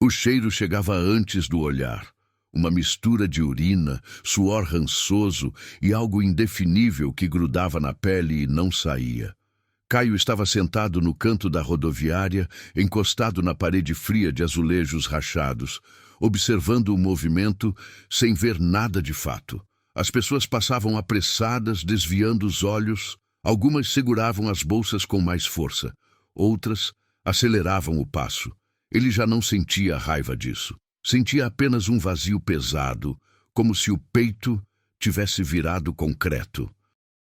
O cheiro chegava antes do olhar. Uma mistura de urina, suor rançoso e algo indefinível que grudava na pele e não saía. Caio estava sentado no canto da rodoviária, encostado na parede fria de azulejos rachados, observando o movimento sem ver nada de fato. As pessoas passavam apressadas, desviando os olhos. Algumas seguravam as bolsas com mais força. Outras aceleravam o passo. Ele já não sentia raiva disso. Sentia apenas um vazio pesado, como se o peito tivesse virado concreto.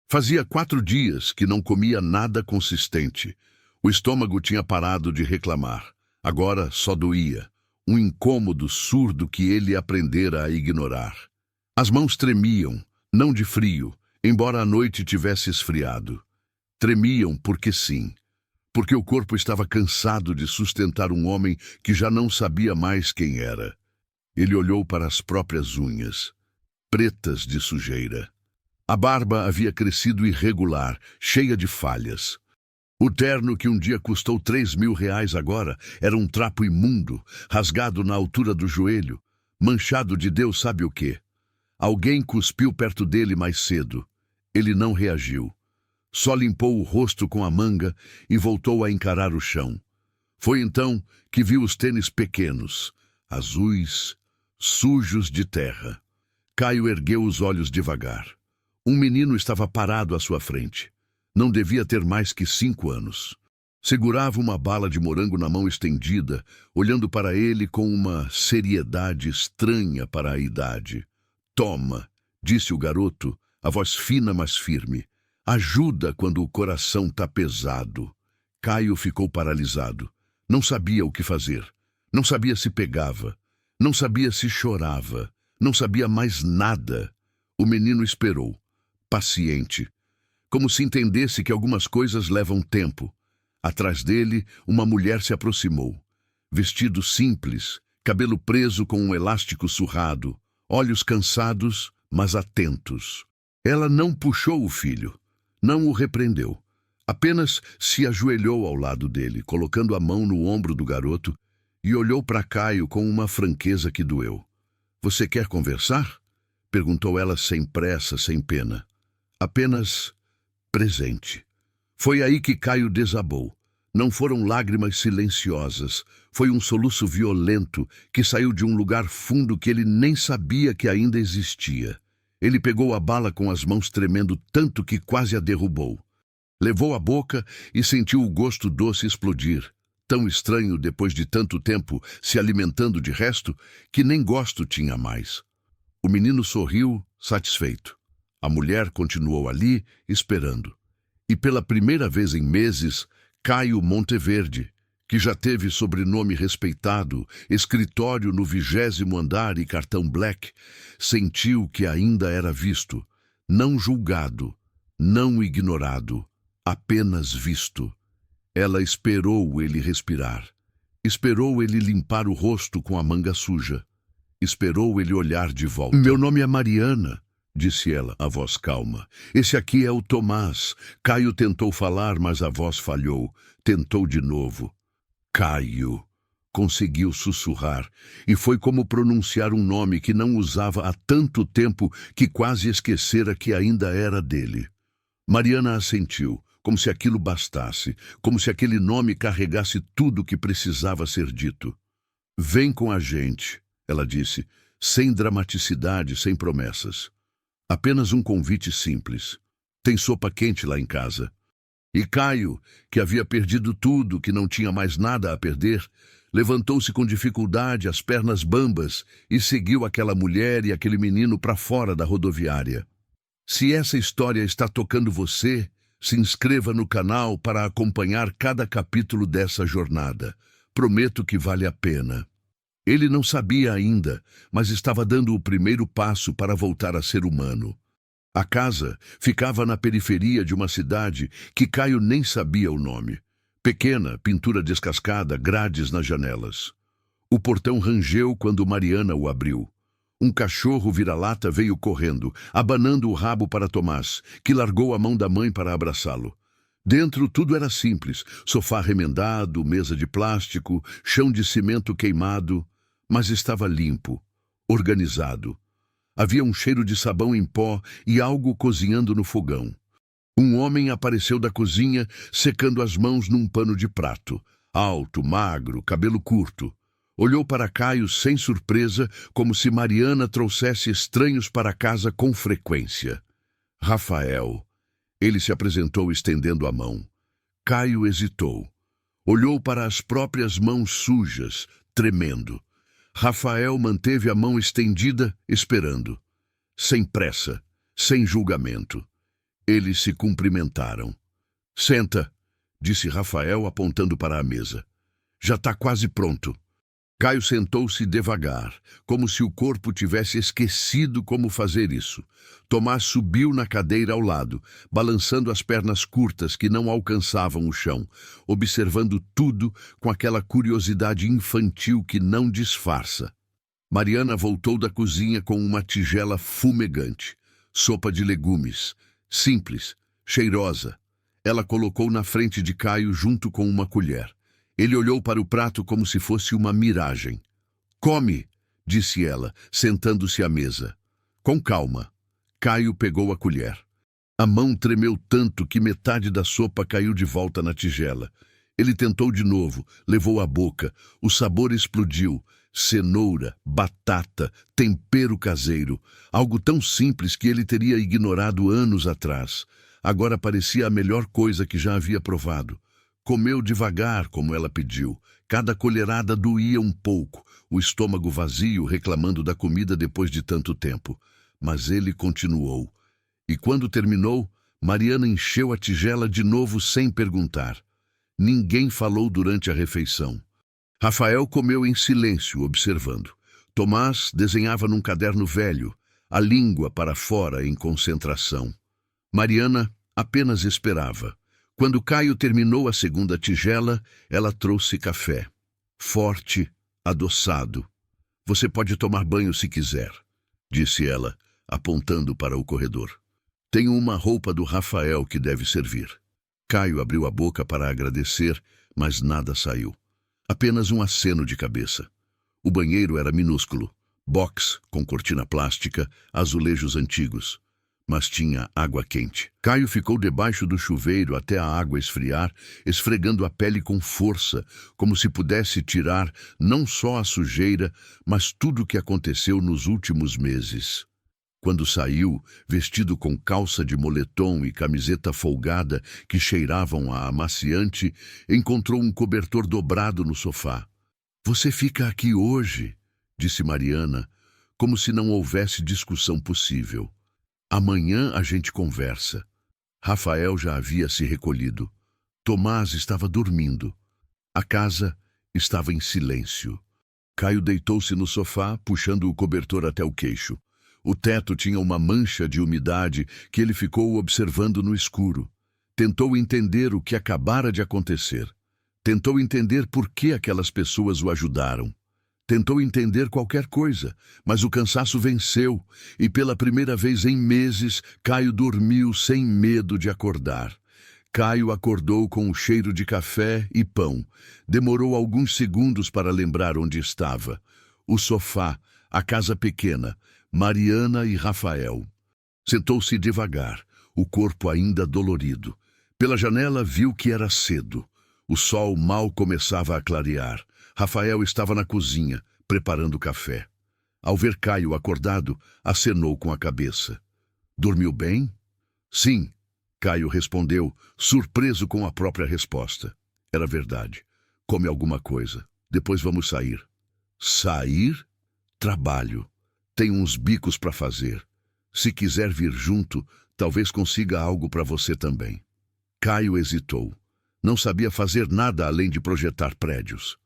Fazia 4 dias que não comia nada consistente. O estômago tinha parado de reclamar. Agora só doía. Um incômodo surdo que ele aprendera a ignorar. As mãos tremiam, não de frio, embora a noite tivesse esfriado. Tremiam porque sim. Porque o corpo estava cansado de sustentar um homem que já não sabia mais quem era. Ele olhou para as próprias unhas, pretas de sujeira. A barba havia crescido irregular, cheia de falhas. O terno que um dia custou R$3.000 agora era um trapo imundo, rasgado na altura do joelho, manchado de Deus sabe o quê. Alguém cuspiu perto dele mais cedo. Ele não reagiu. Só limpou o rosto com a manga e voltou a encarar o chão. Foi então que viu os tênis pequenos, azuis, sujos de terra. Caio ergueu os olhos devagar. Um menino estava parado à sua frente. Não devia ter mais que 5 anos. Segurava uma bala de morango na mão estendida, olhando para ele com uma seriedade estranha para a idade. "Toma", disse o garoto, a voz fina mas firme. "Ajuda quando o coração tá pesado." Caio ficou paralisado. Não sabia o que fazer. Não sabia se pegava. Não sabia se chorava. Não sabia mais nada. O menino esperou, paciente, como se entendesse que algumas coisas levam tempo. Atrás dele, uma mulher se aproximou. Vestido simples, cabelo preso com um elástico surrado, olhos cansados, mas atentos. Ela não puxou o filho, não o repreendeu. Apenas se ajoelhou ao lado dele, colocando a mão no ombro do garoto, e olhou para Caio com uma franqueza que doeu. "Você quer conversar?" perguntou ela sem pressa, sem pena. Apenas presente. Foi aí que Caio desabou. Não foram lágrimas silenciosas, foi um soluço violento que saiu de um lugar fundo que ele nem sabia que ainda existia. Ele pegou a bala com as mãos tremendo tanto que quase a derrubou. Levou à boca e sentiu o gosto doce explodir. Tão estranho depois de tanto tempo se alimentando de resto que nem gosto tinha mais. O menino sorriu, satisfeito. A mulher continuou ali, esperando. E pela primeira vez em meses, Caio Monteverde, que já teve sobrenome respeitado, escritório no 20º andar e cartão black, sentiu que ainda era visto, não julgado, não ignorado, apenas visto. Ela esperou ele respirar. Esperou ele limpar o rosto com a manga suja. Esperou ele olhar de volta. "Meu nome é Mariana", disse ela, a voz calma. "Esse aqui é o Tomás." Caio tentou falar, mas a voz falhou. Tentou de novo. "Caio", conseguiu sussurrar, e foi como pronunciar um nome que não usava há tanto tempo que quase esquecera que ainda era dele. Mariana assentiu, como se aquilo bastasse, como se aquele nome carregasse tudo o que precisava ser dito. "Vem com a gente", ela disse, sem dramaticidade, sem promessas. Apenas um convite simples. "Tem sopa quente lá em casa." E Caio, que havia perdido tudo, que não tinha mais nada a perder, levantou-se com dificuldade, as pernas bambas, e seguiu aquela mulher e aquele menino para fora da rodoviária. Se essa história está tocando você, se inscreva no canal para acompanhar cada capítulo dessa jornada. Prometo que vale a pena. Ele não sabia ainda, mas estava dando o primeiro passo para voltar a ser humano. A casa ficava na periferia de uma cidade que Caio nem sabia o nome. Pequena, pintura descascada, grades nas janelas. O portão rangeu quando Mariana o abriu. Um cachorro vira-lata veio correndo, abanando o rabo para Tomás, que largou a mão da mãe para abraçá-lo. Dentro tudo era simples, sofá remendado, mesa de plástico, chão de cimento queimado. mas estava limpo, organizado. Havia um cheiro de sabão em pó e algo cozinhando no fogão. Um homem apareceu da cozinha, secando as mãos num pano de prato. Alto, magro, cabelo curto. Olhou para Caio sem surpresa, como se Mariana trouxesse estranhos para casa com frequência. Rafael. Ele se apresentou estendendo a mão. Caio hesitou. Olhou para as próprias mãos sujas, tremendo. Rafael manteve a mão estendida, esperando. Sem pressa, sem julgamento. Eles se cumprimentaram. Senta, disse Rafael apontando para a mesa. Já está quase pronto. Caio sentou-se devagar, como se o corpo tivesse esquecido como fazer isso. Tomás subiu na cadeira ao lado, balançando as pernas curtas que não alcançavam o chão, observando tudo com aquela curiosidade infantil que não disfarça. Mariana voltou da cozinha com uma tigela fumegante. Sopa de legumes. Simples, cheirosa. Ela colocou na frente de Caio junto com uma colher. Ele olhou para o prato como se fosse uma miragem. Come, disse ela, sentando-se à mesa. Com calma. Caio pegou a colher. A mão tremeu tanto que metade da sopa caiu de volta na tigela. Ele tentou de novo, levou à boca. O sabor explodiu. Cenoura, batata, tempero caseiro. Algo tão simples que ele teria ignorado anos atrás. Agora parecia a melhor coisa que já havia provado. Comeu devagar, como ela pediu. Cada colherada doía um pouco, o estômago vazio reclamando da comida depois de tanto tempo. Mas ele continuou. E quando terminou, Mariana encheu a tigela de novo sem perguntar. Ninguém falou durante a refeição. Rafael comeu em silêncio, observando. Tomás desenhava num caderno velho, a língua para fora em concentração. Mariana apenas esperava. Quando Caio terminou a segunda tigela, ela trouxe café. Forte, adoçado. Você pode tomar banho se quiser, disse ela, apontando para o corredor. Tenho uma roupa do Rafael que deve servir. Caio abriu a boca para agradecer, mas nada saiu. Apenas um aceno de cabeça. O banheiro era minúsculo, box com cortina plástica, azulejos antigos. Mas tinha água quente. Caio ficou debaixo do chuveiro até a água esfriar, esfregando a pele com força, como se pudesse tirar não só a sujeira, mas tudo o que aconteceu nos últimos meses. Quando saiu, vestido com calça de moletom e camiseta folgada que cheiravam a amaciante, encontrou um cobertor dobrado no sofá. Você fica aqui hoje, disse Mariana, como se não houvesse discussão possível. Amanhã a gente conversa. Rafael já havia se recolhido. Tomás estava dormindo. A casa estava em silêncio. Caio deitou-se no sofá, puxando o cobertor até o queixo. O teto tinha uma mancha de umidade que ele ficou observando no escuro. Tentou entender o que acabara de acontecer. Tentou entender por que aquelas pessoas o ajudaram. Tentou entender qualquer coisa, mas o cansaço venceu e pela primeira vez em meses, Caio dormiu sem medo de acordar. Caio acordou com o cheiro de café e pão. Demorou alguns segundos para lembrar onde estava. O sofá, a casa pequena, Mariana e Rafael. Sentou-se devagar, o corpo ainda dolorido. Pela janela viu que era cedo. O sol mal começava a clarear. Rafael estava na cozinha, preparando café. Ao ver Caio acordado, acenou com a cabeça. Dormiu bem? Sim, Caio respondeu, surpreso com a própria resposta. Era verdade. Come alguma coisa. Depois vamos sair. Sair? Trabalho. Tenho uns bicos para fazer. Se quiser vir junto, talvez consiga algo para você também. Caio hesitou. Não sabia fazer nada além de projetar prédios.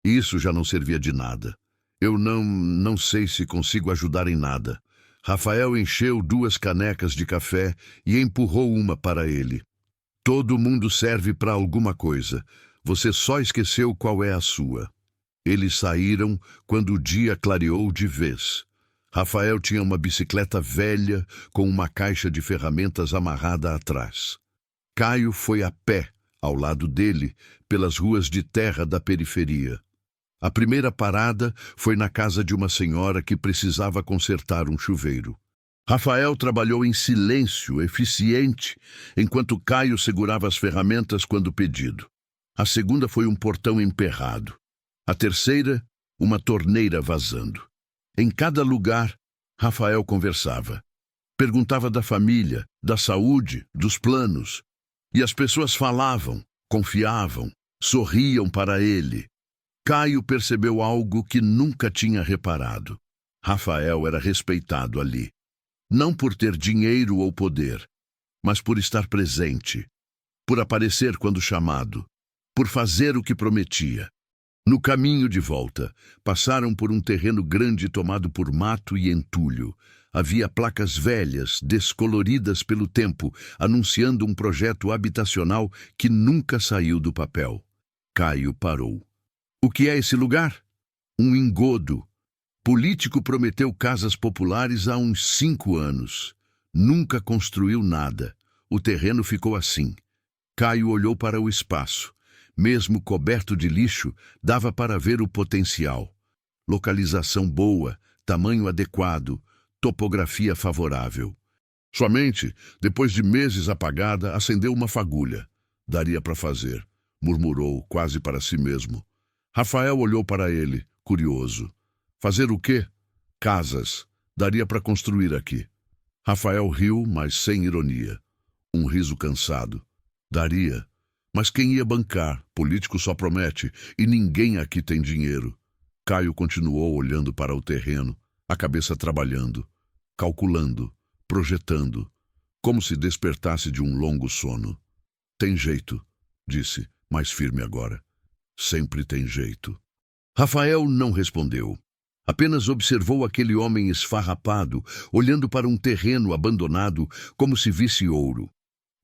Isso já não servia de nada. Eu não sei se consigo ajudar em nada. Rafael encheu 2 canecas de café e empurrou uma para ele. Todo mundo serve para alguma coisa. Você só esqueceu qual é a sua. Eles saíram quando o dia clareou de vez. Rafael tinha uma bicicleta velha com uma caixa de ferramentas amarrada atrás. Caio foi a pé, ao lado dele, pelas ruas de terra da periferia. A primeira parada foi na casa de uma senhora que precisava consertar um chuveiro. Rafael trabalhou em silêncio, eficiente, enquanto Caio segurava as ferramentas quando pedido. A segunda foi um portão emperrado. A terceira, uma torneira vazando. Em cada lugar, Rafael conversava. Perguntava da família, da saúde, dos planos. E as pessoas falavam, confiavam, sorriam para ele. Caio percebeu algo que nunca tinha reparado. Rafael era respeitado ali. Não por ter dinheiro ou poder, mas por estar presente, por aparecer quando chamado, por fazer o que prometia. No caminho de volta, passaram por um terreno grande tomado por mato e entulho. Havia placas velhas, descoloridas pelo tempo, anunciando um projeto habitacional que nunca saiu do papel. Caio parou. O que é esse lugar? Um engodo. Político prometeu casas populares há uns 5 anos. Nunca construiu nada. O terreno ficou assim. Caio olhou para o espaço. Mesmo coberto de lixo, dava para ver o potencial. Localização boa, tamanho adequado, topografia favorável. Sua mente, depois de meses apagada, acendeu uma fagulha. Daria para fazer, murmurou, quase para si mesmo. Rafael olhou para ele, curioso. Fazer o quê? Casas. Daria para construir aqui. Rafael riu, mas sem ironia. Um riso cansado. Daria. Mas quem ia bancar? Político só promete, e ninguém aqui tem dinheiro. Caio continuou olhando para o terreno, a cabeça trabalhando, calculando, projetando, como se despertasse de um longo sono. Tem jeito, disse, mais firme agora. Sempre tem jeito. Rafael não respondeu. Apenas observou aquele homem esfarrapado, olhando para um terreno abandonado como se visse ouro.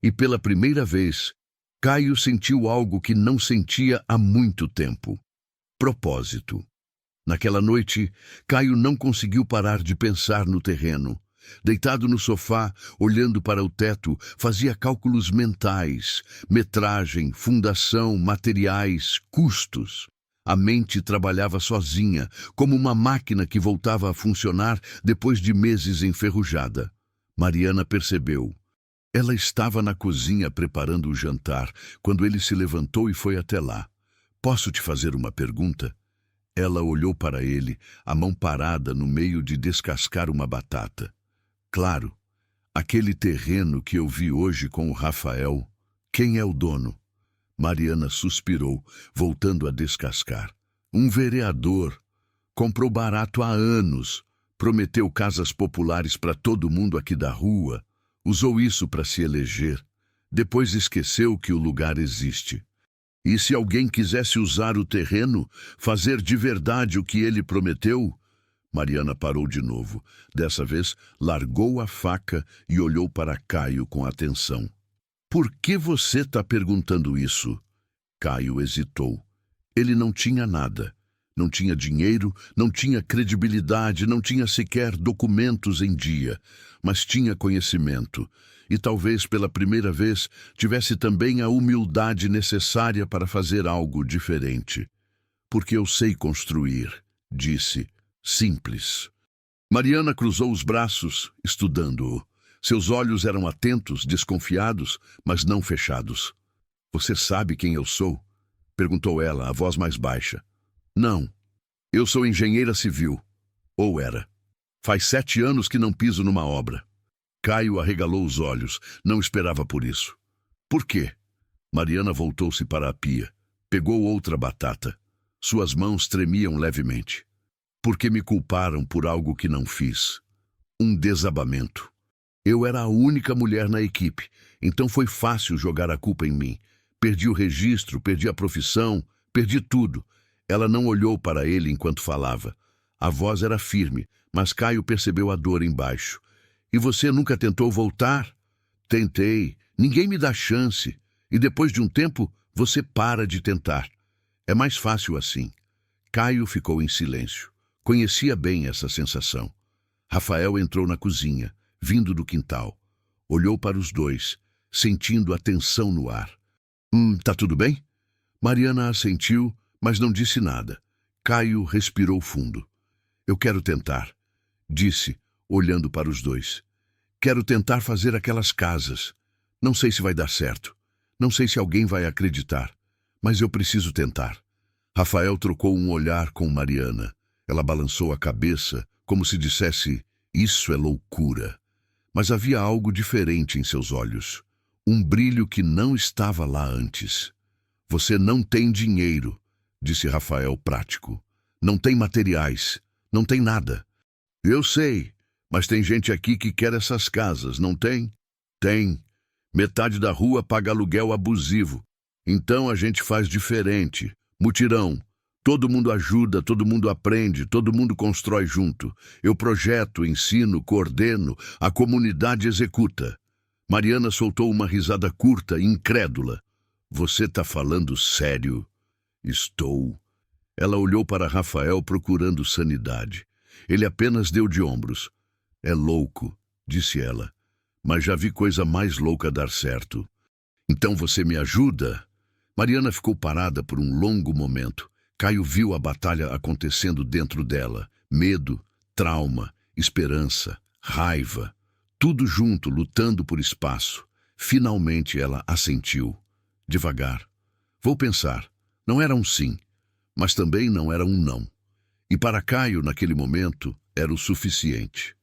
E pela primeira vez, Caio sentiu algo que não sentia há muito tempo. Propósito. Naquela noite, Caio não conseguiu parar de pensar no terreno. Deitado no sofá, olhando para o teto, fazia cálculos mentais, metragem, fundação, materiais, custos. A mente trabalhava sozinha, como uma máquina que voltava a funcionar depois de meses enferrujada. Mariana percebeu. Ela estava na cozinha preparando o jantar, quando ele se levantou e foi até lá. Posso te fazer uma pergunta? Ela olhou para ele, a mão parada no meio de descascar uma batata. Claro, aquele terreno que eu vi hoje com o Rafael, quem é o dono? Mariana suspirou, voltando a descascar. Um vereador. Comprou barato há anos. Prometeu casas populares para todo mundo aqui da rua. Usou isso para se eleger. Depois esqueceu que o lugar existe. E se alguém quisesse usar o terreno, fazer de verdade o que ele prometeu? Mariana parou de novo. Dessa vez, largou a faca e olhou para Caio com atenção. Por que você está perguntando isso? Caio hesitou. Ele não tinha nada. Não tinha dinheiro, não tinha credibilidade, não tinha sequer documentos em dia, mas tinha conhecimento. E talvez pela primeira vez tivesse também a humildade necessária para fazer algo diferente. Porque eu sei construir, disse, simples. Mariana cruzou os braços, estudando-o. Seus olhos eram atentos, desconfiados, mas não fechados. Você sabe quem eu sou? Perguntou ela, a voz mais baixa. Não. Eu sou engenheira civil. Ou era. Faz 7 anos que não piso numa obra. Caio arregalou os olhos. Não esperava por isso. Por quê? Mariana voltou-se para a pia. Pegou outra batata. Suas mãos tremiam levemente. Porque me culparam por algo que não fiz. Um desabamento. Eu era a única mulher na equipe, então foi fácil jogar a culpa em mim. Perdi o registro, perdi a profissão, perdi tudo. Ela não olhou para ele enquanto falava. A voz era firme, mas Caio percebeu a dor embaixo. E você nunca tentou voltar? Tentei. Ninguém me dá chance. E depois de um tempo, você para de tentar. É mais fácil assim. Caio ficou em silêncio. Conhecia bem essa sensação. Rafael entrou na cozinha, vindo do quintal. Olhou para os dois, sentindo a tensão no ar. Tá tudo bem? Mariana assentiu, mas não disse nada. Caio respirou fundo. Eu quero tentar, disse, olhando para os dois. Quero tentar fazer aquelas casas. Não sei se vai dar certo. Não sei se alguém vai acreditar. Mas eu preciso tentar. Rafael trocou um olhar com Mariana. Ela balançou a cabeça, como se dissesse, isso é loucura. Mas havia algo diferente em seus olhos. Um brilho que não estava lá antes. Você não tem dinheiro, disse Rafael prático. Não tem materiais. Não tem nada. Eu sei, mas tem gente aqui que quer essas casas, não tem? Tem. Metade da rua paga aluguel abusivo. Então a gente faz diferente. Mutirão. Todo mundo ajuda, todo mundo aprende, todo mundo constrói junto. Eu projeto, ensino, coordeno, a comunidade executa. Mariana soltou uma risada curta, incrédula. Você tá falando sério? Estou. Ela olhou para Rafael procurando sanidade. Ele apenas deu de ombros. É louco, disse ela. Mas já vi coisa mais louca dar certo. Então você me ajuda? Mariana ficou parada por um longo momento. Caio viu a batalha acontecendo dentro dela. Medo, trauma, esperança, raiva. Tudo junto, lutando por espaço. Finalmente ela assentiu. Devagar. Vou pensar. Não era um sim, mas também não era um não. E para Caio, naquele momento, era o suficiente.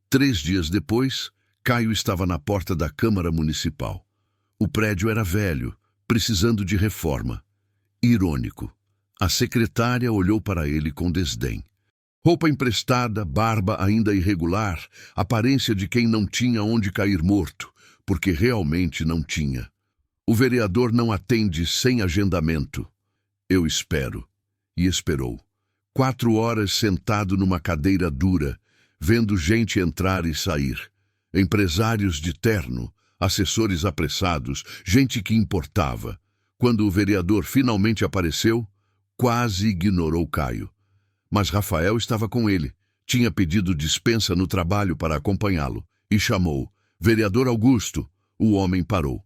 3 dias depois, Caio estava na porta da Câmara Municipal. O prédio era velho, precisando de reforma. Irônico. A secretária olhou para ele com desdém. Roupa emprestada, barba ainda irregular, aparência de quem não tinha onde cair morto, porque realmente não tinha. O vereador não atende sem agendamento. Eu espero. E esperou. 4 horas sentado numa cadeira dura, vendo gente entrar e sair. Empresários de terno, assessores apressados, gente que importava. Quando o vereador finalmente apareceu, quase ignorou Caio. Mas Rafael estava com ele. Tinha pedido dispensa no trabalho para acompanhá-lo. E chamou. Vereador Augusto. O homem parou.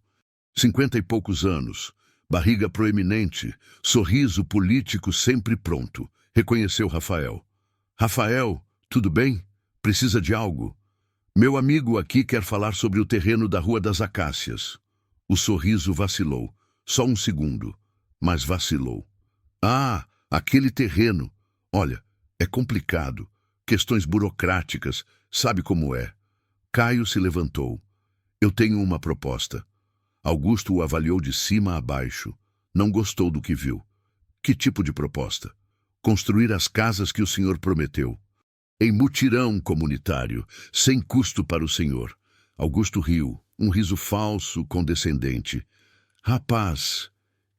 50 e poucos anos. Barriga proeminente. Sorriso político sempre pronto. Reconheceu Rafael. Rafael, tudo bem? Precisa de algo? Meu amigo aqui quer falar sobre o terreno da Rua das Acácias. O sorriso vacilou. Só um segundo. Mas vacilou. Ah, aquele terreno. Olha, é complicado. Questões burocráticas. Sabe como é. Caio se levantou. Eu tenho uma proposta. Augusto o avaliou de cima a baixo. Não gostou do que viu. Que tipo de proposta? Construir as casas que o senhor prometeu. Em mutirão comunitário, sem custo para o senhor. Augusto riu, um riso falso, condescendente. Rapaz,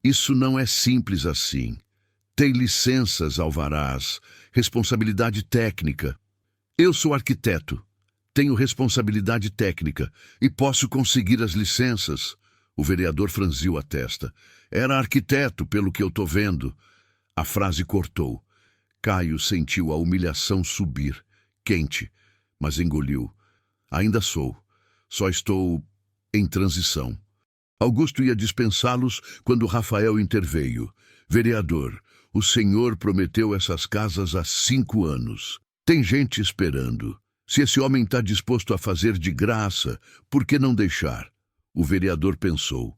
isso não é simples assim. Tem licenças, alvarás, responsabilidade técnica. Eu sou arquiteto, tenho responsabilidade técnica e posso conseguir as licenças. O vereador franziu a testa. Era arquiteto, pelo que eu tô vendo. A frase cortou. Caio sentiu a humilhação subir, quente, mas engoliu. Ainda sou. Só estou em transição. Augusto ia dispensá-los quando Rafael interveio. Vereador, o senhor prometeu essas casas há 5 anos. Tem gente esperando. Se esse homem está disposto a fazer de graça, por que não deixar? O vereador pensou.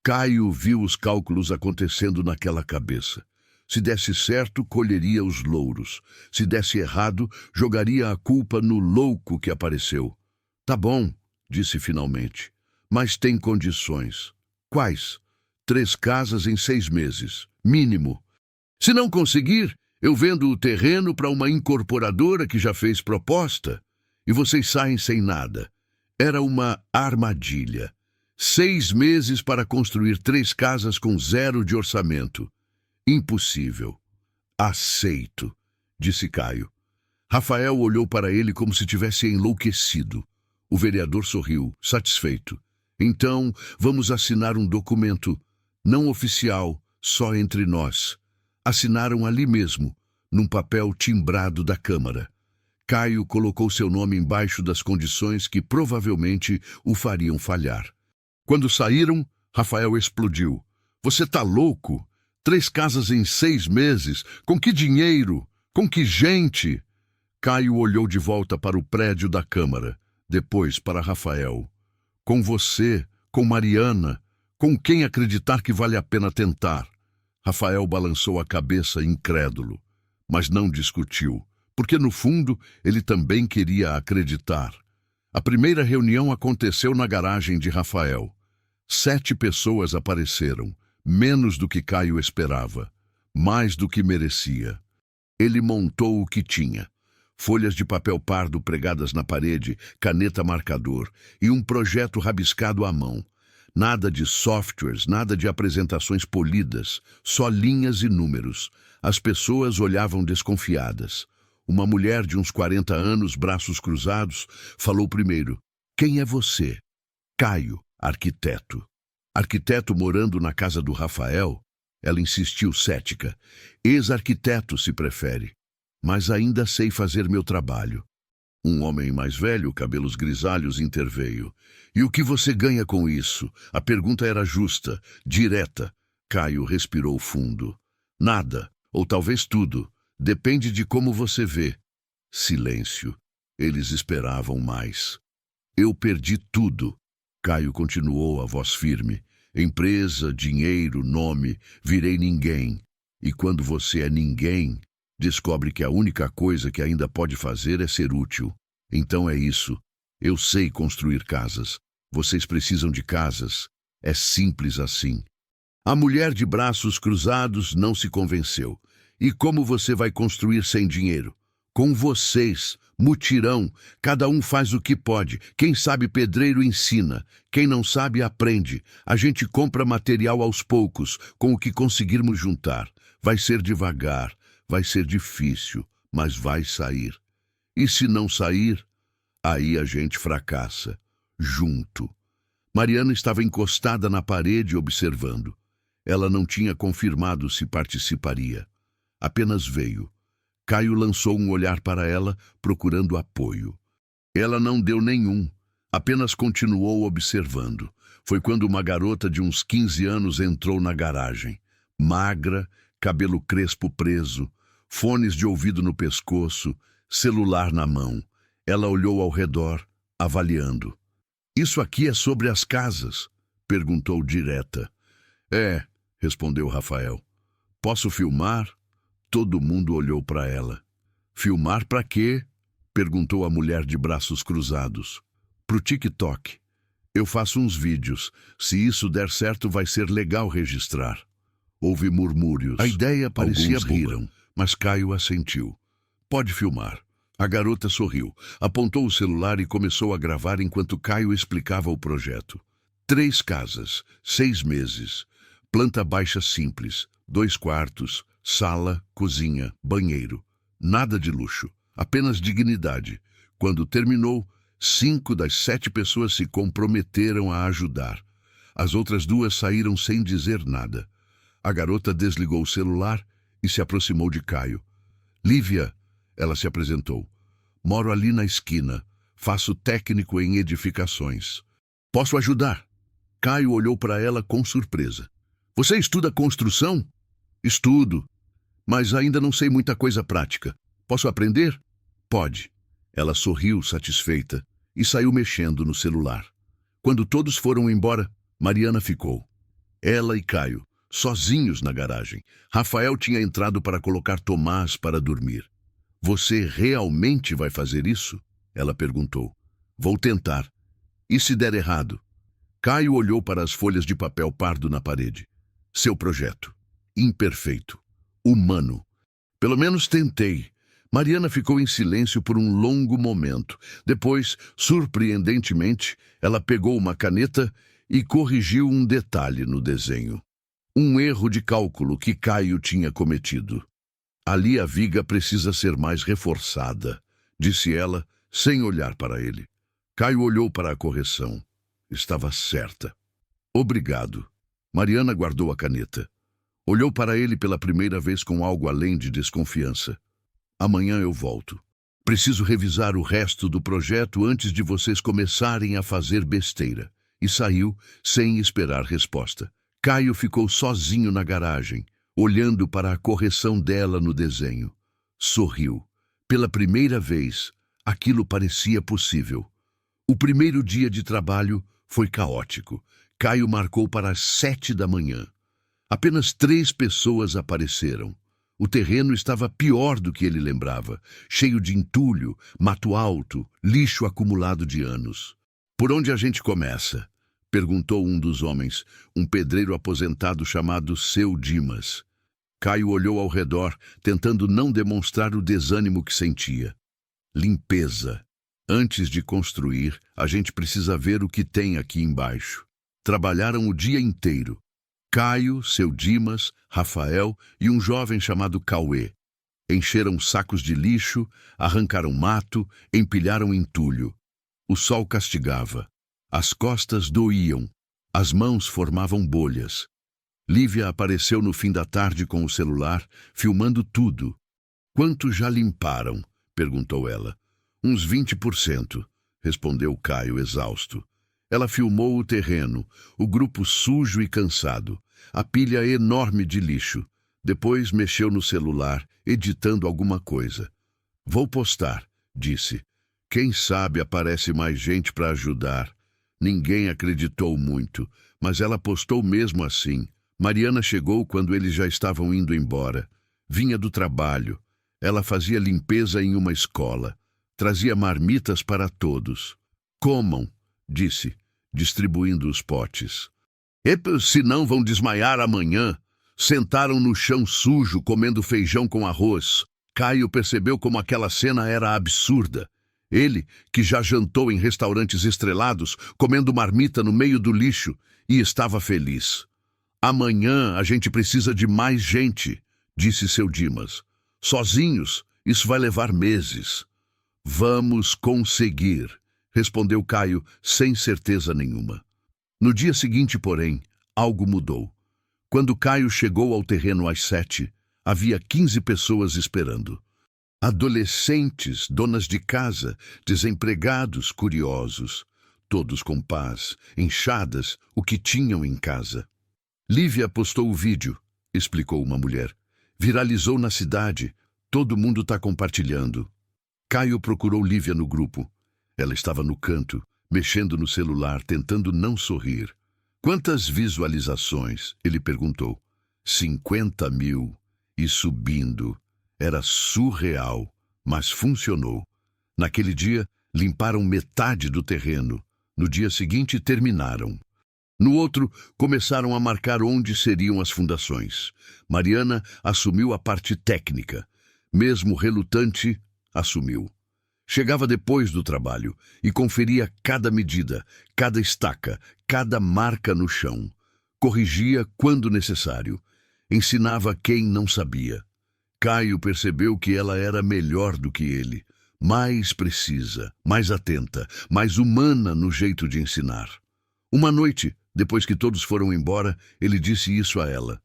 Caio viu os cálculos acontecendo naquela cabeça. Se desse certo, colheria os louros. Se desse errado, jogaria a culpa no louco que apareceu. Tá bom, disse finalmente. Mas tem condições. Quais? 3 casas em 6 meses. Mínimo. Se não conseguir, eu vendo o terreno para uma incorporadora que já fez proposta. E vocês saem sem nada. Era uma armadilha. 6 meses para construir 3 casas com 0 de orçamento. Impossível. Aceito, disse Caio. Rafael olhou para ele como se tivesse enlouquecido. O vereador sorriu, satisfeito. Então, vamos assinar um documento, não oficial, só entre nós. Assinaram ali mesmo, num papel timbrado da Câmara. Caio colocou seu nome embaixo das condições que provavelmente o fariam falhar. Quando saíram, Rafael explodiu. Você tá louco? 3 casas em 6 meses? Com que dinheiro? Com que gente? Caio olhou de volta para o prédio da Câmara, depois para Rafael. Com você, com Mariana, com quem acreditar que vale a pena tentar? Rafael balançou a cabeça incrédulo, mas não discutiu, porque no fundo ele também queria acreditar. A primeira reunião aconteceu na garagem de Rafael. 7 pessoas apareceram, menos do que Caio esperava, mais do que merecia. Ele montou o que tinha: folhas de papel pardo pregadas na parede, caneta marcador e um projeto rabiscado à mão. Nada de softwares, nada de apresentações polidas, só linhas e números. As pessoas olhavam desconfiadas. Uma mulher de uns 40 anos, braços cruzados, falou primeiro: "Quem é você?" "Caio, arquiteto." "Arquiteto morando na casa do Rafael?" Ela insistiu cética. "Ex-arquiteto, se prefere. Mas ainda sei fazer meu trabalho." Um homem mais velho, cabelos grisalhos, interveio. "E o que você ganha com isso?" A pergunta era justa, direta. Caio respirou fundo. "Nada, ou talvez tudo. Depende de como você vê." Silêncio. Eles esperavam mais. "Eu perdi tudo." Caio continuou, a voz firme. "Empresa, dinheiro, nome, virei ninguém. E quando você é ninguém, descobre que a única coisa que ainda pode fazer é ser útil. Então é isso. Eu sei construir casas. Vocês precisam de casas. É simples assim." A mulher de braços cruzados não se convenceu. "E como você vai construir sem dinheiro?" "Com vocês. Mutirão. Cada um faz o que pode. Quem sabe pedreiro ensina. Quem não sabe aprende. A gente compra material aos poucos, com o que conseguirmos juntar. Vai ser devagar. Vai ser difícil, mas vai sair. E se não sair, aí a gente fracassa. Junto." Mariana estava encostada na parede observando. Ela não tinha confirmado se participaria. Apenas veio. Caio lançou um olhar para ela, procurando apoio. Ela não deu nenhum, apenas continuou observando. Foi quando uma garota de uns 15 anos entrou na garagem. Magra, cabelo crespo preso, fones de ouvido no pescoço, celular na mão. Ela olhou ao redor, avaliando. "Isso aqui é sobre as casas?" perguntou direta. "É", respondeu Rafael. "Posso filmar?" Todo mundo olhou para ela. "Filmar para quê?" perguntou a mulher de braços cruzados. "Pro TikTok. Eu faço uns vídeos. Se isso der certo, vai ser legal registrar." Houve murmúrios. A ideia parecia boba. Riram, mas Caio assentiu. "Pode filmar." A garota sorriu, apontou o celular e começou a gravar enquanto Caio explicava o projeto. 3 casas, 6 meses. Planta baixa simples, 2 quartos, sala, cozinha, banheiro. Nada de luxo, apenas dignidade. Quando terminou, 5 das 7 pessoas se comprometeram a ajudar. As outras 2 saíram sem dizer nada. A garota desligou o celular e se aproximou de Caio. "Lívia", ela se apresentou. "Moro ali na esquina. Faço técnico em edificações. Posso ajudar?" Caio olhou para ela com surpresa. "Você estuda construção?" "Estudo, mas ainda não sei muita coisa prática. Posso aprender?" "Pode." Ela sorriu satisfeita e saiu mexendo no celular. Quando todos foram embora, Mariana ficou. Ela e Caio, sozinhos na garagem. Rafael tinha entrado para colocar Tomás para dormir. "Você realmente vai fazer isso?" ela perguntou. "Vou tentar. E se der errado?" Caio olhou para as folhas de papel pardo na parede. Seu projeto. Imperfeito. Humano. "Pelo menos tentei." Mariana ficou em silêncio por um longo momento. Depois, surpreendentemente, ela pegou uma caneta e corrigiu um detalhe no desenho. Um erro de cálculo que Caio tinha cometido. "Ali a viga precisa ser mais reforçada", disse ela, sem olhar para ele. Caio olhou para a correção. Estava certa. "Obrigado." Mariana guardou a caneta. Olhou para ele pela primeira vez com algo além de desconfiança. "Amanhã eu volto. Preciso revisar o resto do projeto antes de vocês começarem a fazer besteira." E saiu, sem esperar resposta. Caio ficou sozinho na garagem, olhando para a correção dela no desenho. Sorriu. Pela primeira vez, aquilo parecia possível. O primeiro dia de trabalho foi caótico. Caio marcou para as 7 da manhã. Apenas 3 pessoas apareceram. O terreno estava pior do que ele lembrava, cheio de entulho, mato alto, lixo acumulado de anos. "Por onde a gente começa?" perguntou um dos homens, um pedreiro aposentado chamado Seu Dimas. Caio olhou ao redor, tentando não demonstrar o desânimo que sentia. "Limpeza. Antes de construir, a gente precisa ver o que tem aqui embaixo." Trabalharam o dia inteiro. Caio, Seu Dimas, Rafael e um jovem chamado Cauê. Encheram sacos de lixo, arrancaram mato, empilharam entulho. O sol castigava. As costas doíam. As mãos formavam bolhas. Lívia apareceu no fim da tarde com o celular, filmando tudo. "Quantos já limparam?" perguntou ela. "Uns 20%, respondeu Caio, exausto. Ela filmou o terreno, o grupo sujo e cansado, a pilha enorme de lixo. Depois mexeu no celular, editando alguma coisa. "Vou postar", disse. "Quem sabe aparece mais gente para ajudar." Ninguém acreditou muito, mas ela postou mesmo assim. Mariana chegou quando eles já estavam indo embora. Vinha do trabalho. Ela fazia limpeza em uma escola. Trazia marmitas para todos. "Comam", disse, distribuindo os potes. "Senão vão desmaiar amanhã." Sentaram no chão sujo, comendo feijão com arroz. Caio percebeu como aquela cena era absurda. Ele, que já jantou em restaurantes estrelados, comendo marmita no meio do lixo, e estava feliz. "Amanhã a gente precisa de mais gente", disse Seu Dimas. "Sozinhos, isso vai levar meses." "Vamos conseguir", respondeu Caio, sem certeza nenhuma. No dia seguinte, porém, algo mudou. Quando Caio chegou ao terreno às 7, havia 15 pessoas esperando. Adolescentes, donas de casa, desempregados, curiosos. Todos com paz, enxadas, o que tinham em casa. "Lívia postou o vídeo", explicou uma mulher. "Viralizou na cidade. Todo mundo está compartilhando." Caio procurou Lívia no grupo. Ela estava no canto, mexendo no celular, tentando não sorrir. "Quantas visualizações?" ele perguntou. 50.000. E subindo. Era surreal, mas funcionou. Naquele dia, limparam metade do terreno. No dia seguinte, terminaram. No outro, começaram a marcar onde seriam as fundações. Mariana assumiu a parte técnica. Mesmo relutante, assumiu. Chegava depois do trabalho e conferia cada medida, cada estaca, cada marca no chão. Corrigia quando necessário. Ensinava quem não sabia. Caio percebeu que ela era melhor do que ele, mais precisa, mais atenta, mais humana no jeito de ensinar. Uma noite, depois que todos foram embora, ele disse isso a ela.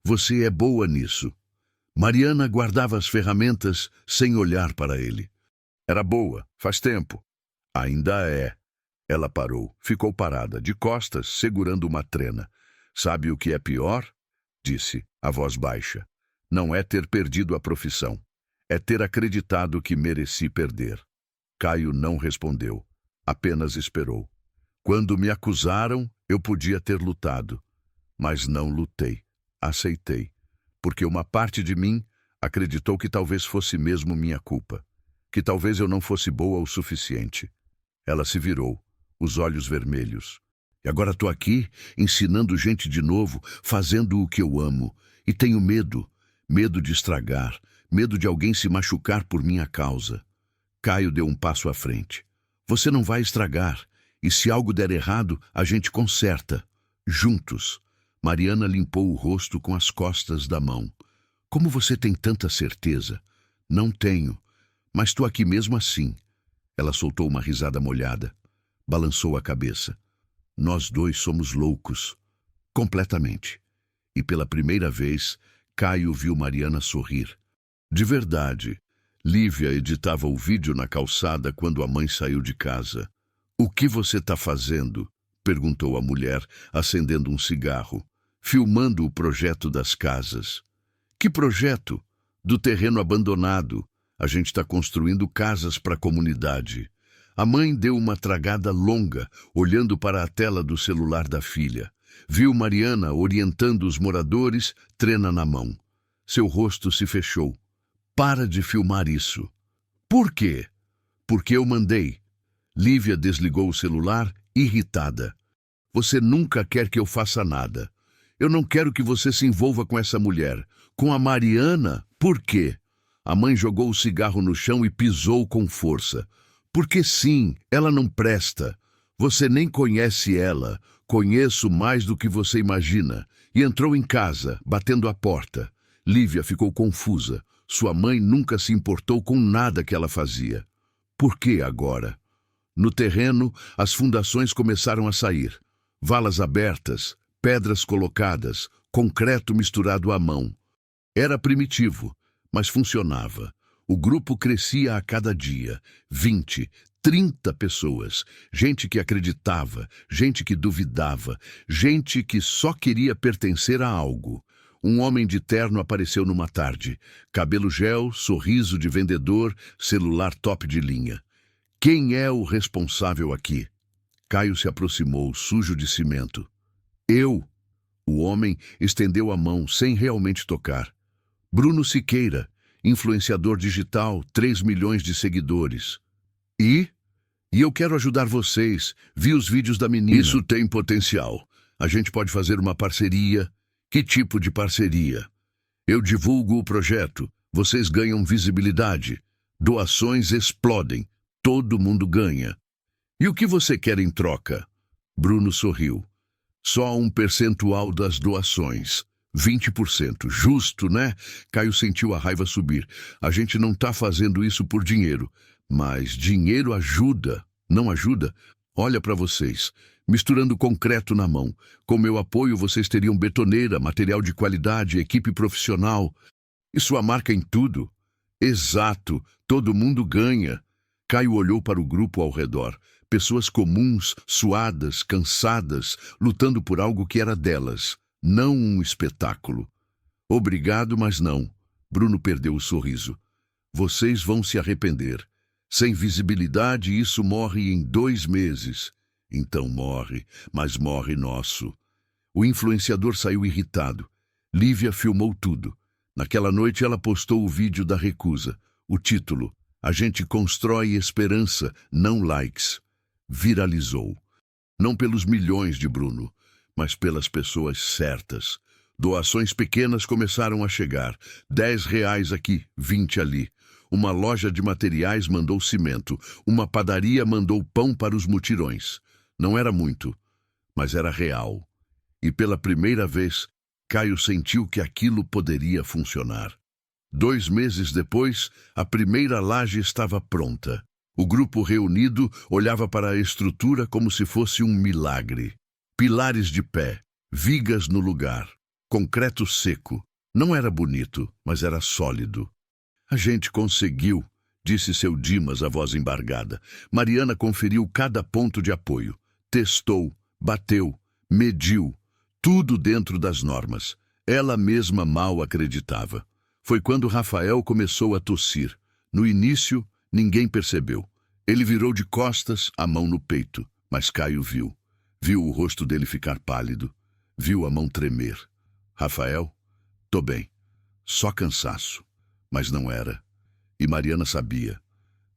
"Você é boa nisso." Mariana guardava as ferramentas sem olhar para ele. "Era boa, faz tempo." "Ainda é." Ela parou, ficou parada, de costas, segurando uma trena. "Sabe o que é pior?" disse, a voz baixa. "Não é ter perdido a profissão. É ter acreditado que mereci perder." Caio não respondeu, apenas esperou. "Quando me acusaram, eu podia ter lutado. Mas não lutei. Aceitei. Porque uma parte de mim acreditou que talvez fosse mesmo minha culpa. Que talvez eu não fosse boa o suficiente." Ela se virou, os olhos vermelhos. "E agora estou aqui, ensinando gente de novo, fazendo o que eu amo. E tenho medo. Medo de estragar. Medo de alguém se machucar por minha causa." Caio deu um passo à frente. "Você não vai estragar. E se algo der errado, a gente conserta. Juntos." Mariana limpou o rosto com as costas da mão. "Como você tem tanta certeza?" "Não tenho. Mas estou aqui mesmo assim." Ela soltou uma risada molhada. Balançou a cabeça. "Nós dois somos loucos. Completamente." E pela primeira vez, Caio viu Mariana sorrir. De verdade. Lívia editava o vídeo na calçada quando a mãe saiu de casa. "O que você está fazendo?" perguntou a mulher, acendendo um cigarro. "Filmando o projeto das casas." Que projeto? Do terreno abandonado. A gente está construindo casas para a comunidade. A mãe deu uma tragada longa, olhando para a tela do celular da filha. Viu Mariana orientando os moradores, trena na mão. Seu rosto se fechou. Para de filmar isso. Por quê? Porque eu mandei. Lívia desligou o celular, irritada. Você nunca quer que eu faça nada. Eu não quero que você se envolva com essa mulher. Com a Mariana? Por quê? A mãe jogou o cigarro no chão e pisou com força. Porque sim, ela não presta. Você nem conhece ela. Conheço mais do que você imagina. E entrou em casa, batendo a porta. Lívia ficou confusa. Sua mãe nunca se importou com nada que ela fazia. Por que agora? No terreno, as fundações começaram a sair. Valas abertas, pedras colocadas, concreto misturado à mão. Era primitivo, mas funcionava. O grupo crescia a cada dia. 20, 30 pessoas. Gente que acreditava, gente que duvidava, gente que só queria pertencer a algo. Um homem de terno apareceu numa tarde. Cabelo gel, sorriso de vendedor, celular top de linha. Quem é o responsável aqui? Caio se aproximou, sujo de cimento. Eu. O homem estendeu a mão, sem realmente tocar. Bruno Siqueira, influenciador digital, 3 milhões de seguidores. E eu quero ajudar vocês. Vi os vídeos da menina. Isso tem potencial. A gente pode fazer uma parceria. Que tipo de parceria? Eu divulgo o projeto. Vocês ganham visibilidade. Doações explodem. Todo mundo ganha. E o que você quer em troca? Bruno sorriu. Só um percentual das doações. 20%. Justo, né? Caio sentiu a raiva subir. A gente não está fazendo isso por dinheiro. Mas dinheiro ajuda. Não ajuda? Olha para vocês. Misturando concreto na mão. Com meu apoio, vocês teriam betoneira, material de qualidade, equipe profissional. E sua marca em tudo? Exato. Todo mundo ganha. Caio olhou para o grupo ao redor. Pessoas comuns, suadas, cansadas, lutando por algo que era delas. Não um espetáculo. Obrigado, mas não. Bruno perdeu o sorriso. Vocês vão se arrepender. Sem visibilidade, isso morre em 2 meses. Então morre, mas morre nosso. O influenciador saiu irritado. Lívia filmou tudo. Naquela noite ela postou o vídeo da recusa. O título: A gente constrói esperança, não likes. Viralizou. Não pelos milhões de Bruno, mas pelas pessoas certas. Doações pequenas começaram a chegar. R$10 aqui, 20 ali. Uma loja de materiais mandou cimento. Uma padaria mandou pão para os mutirões. Não era muito, mas era real. E pela primeira vez, Caio sentiu que aquilo poderia funcionar. 2 meses depois, a primeira laje estava pronta. O grupo reunido olhava para a estrutura como se fosse um milagre. Pilares de pé, vigas no lugar, concreto seco. Não era bonito, mas era sólido. A gente conseguiu, disse seu Dimas, a voz embargada. Mariana conferiu cada ponto de apoio. Testou, bateu, mediu. Tudo dentro das normas. Ela mesma mal acreditava. Foi quando Rafael começou a tossir. No início, ninguém percebeu. Ele virou de costas, a mão no peito. Mas Caio viu. Viu o rosto dele ficar pálido. Viu a mão tremer. Rafael? Tô bem. Só cansaço. Mas não era. E Mariana sabia.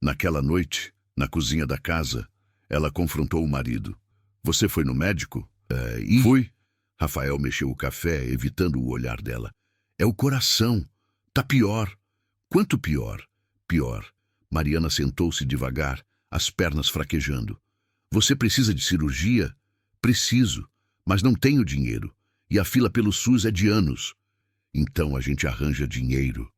Naquela noite, na cozinha da casa, ela confrontou o marido. Você foi no médico? Fui. Rafael mexeu o café, evitando o olhar dela. É o coração. Tá pior. Quanto pior? Pior. Mariana sentou-se devagar, as pernas fraquejando. Você precisa de cirurgia? Preciso, mas não tenho dinheiro. E a fila pelo SUS é de anos. Então a gente arranja dinheiro.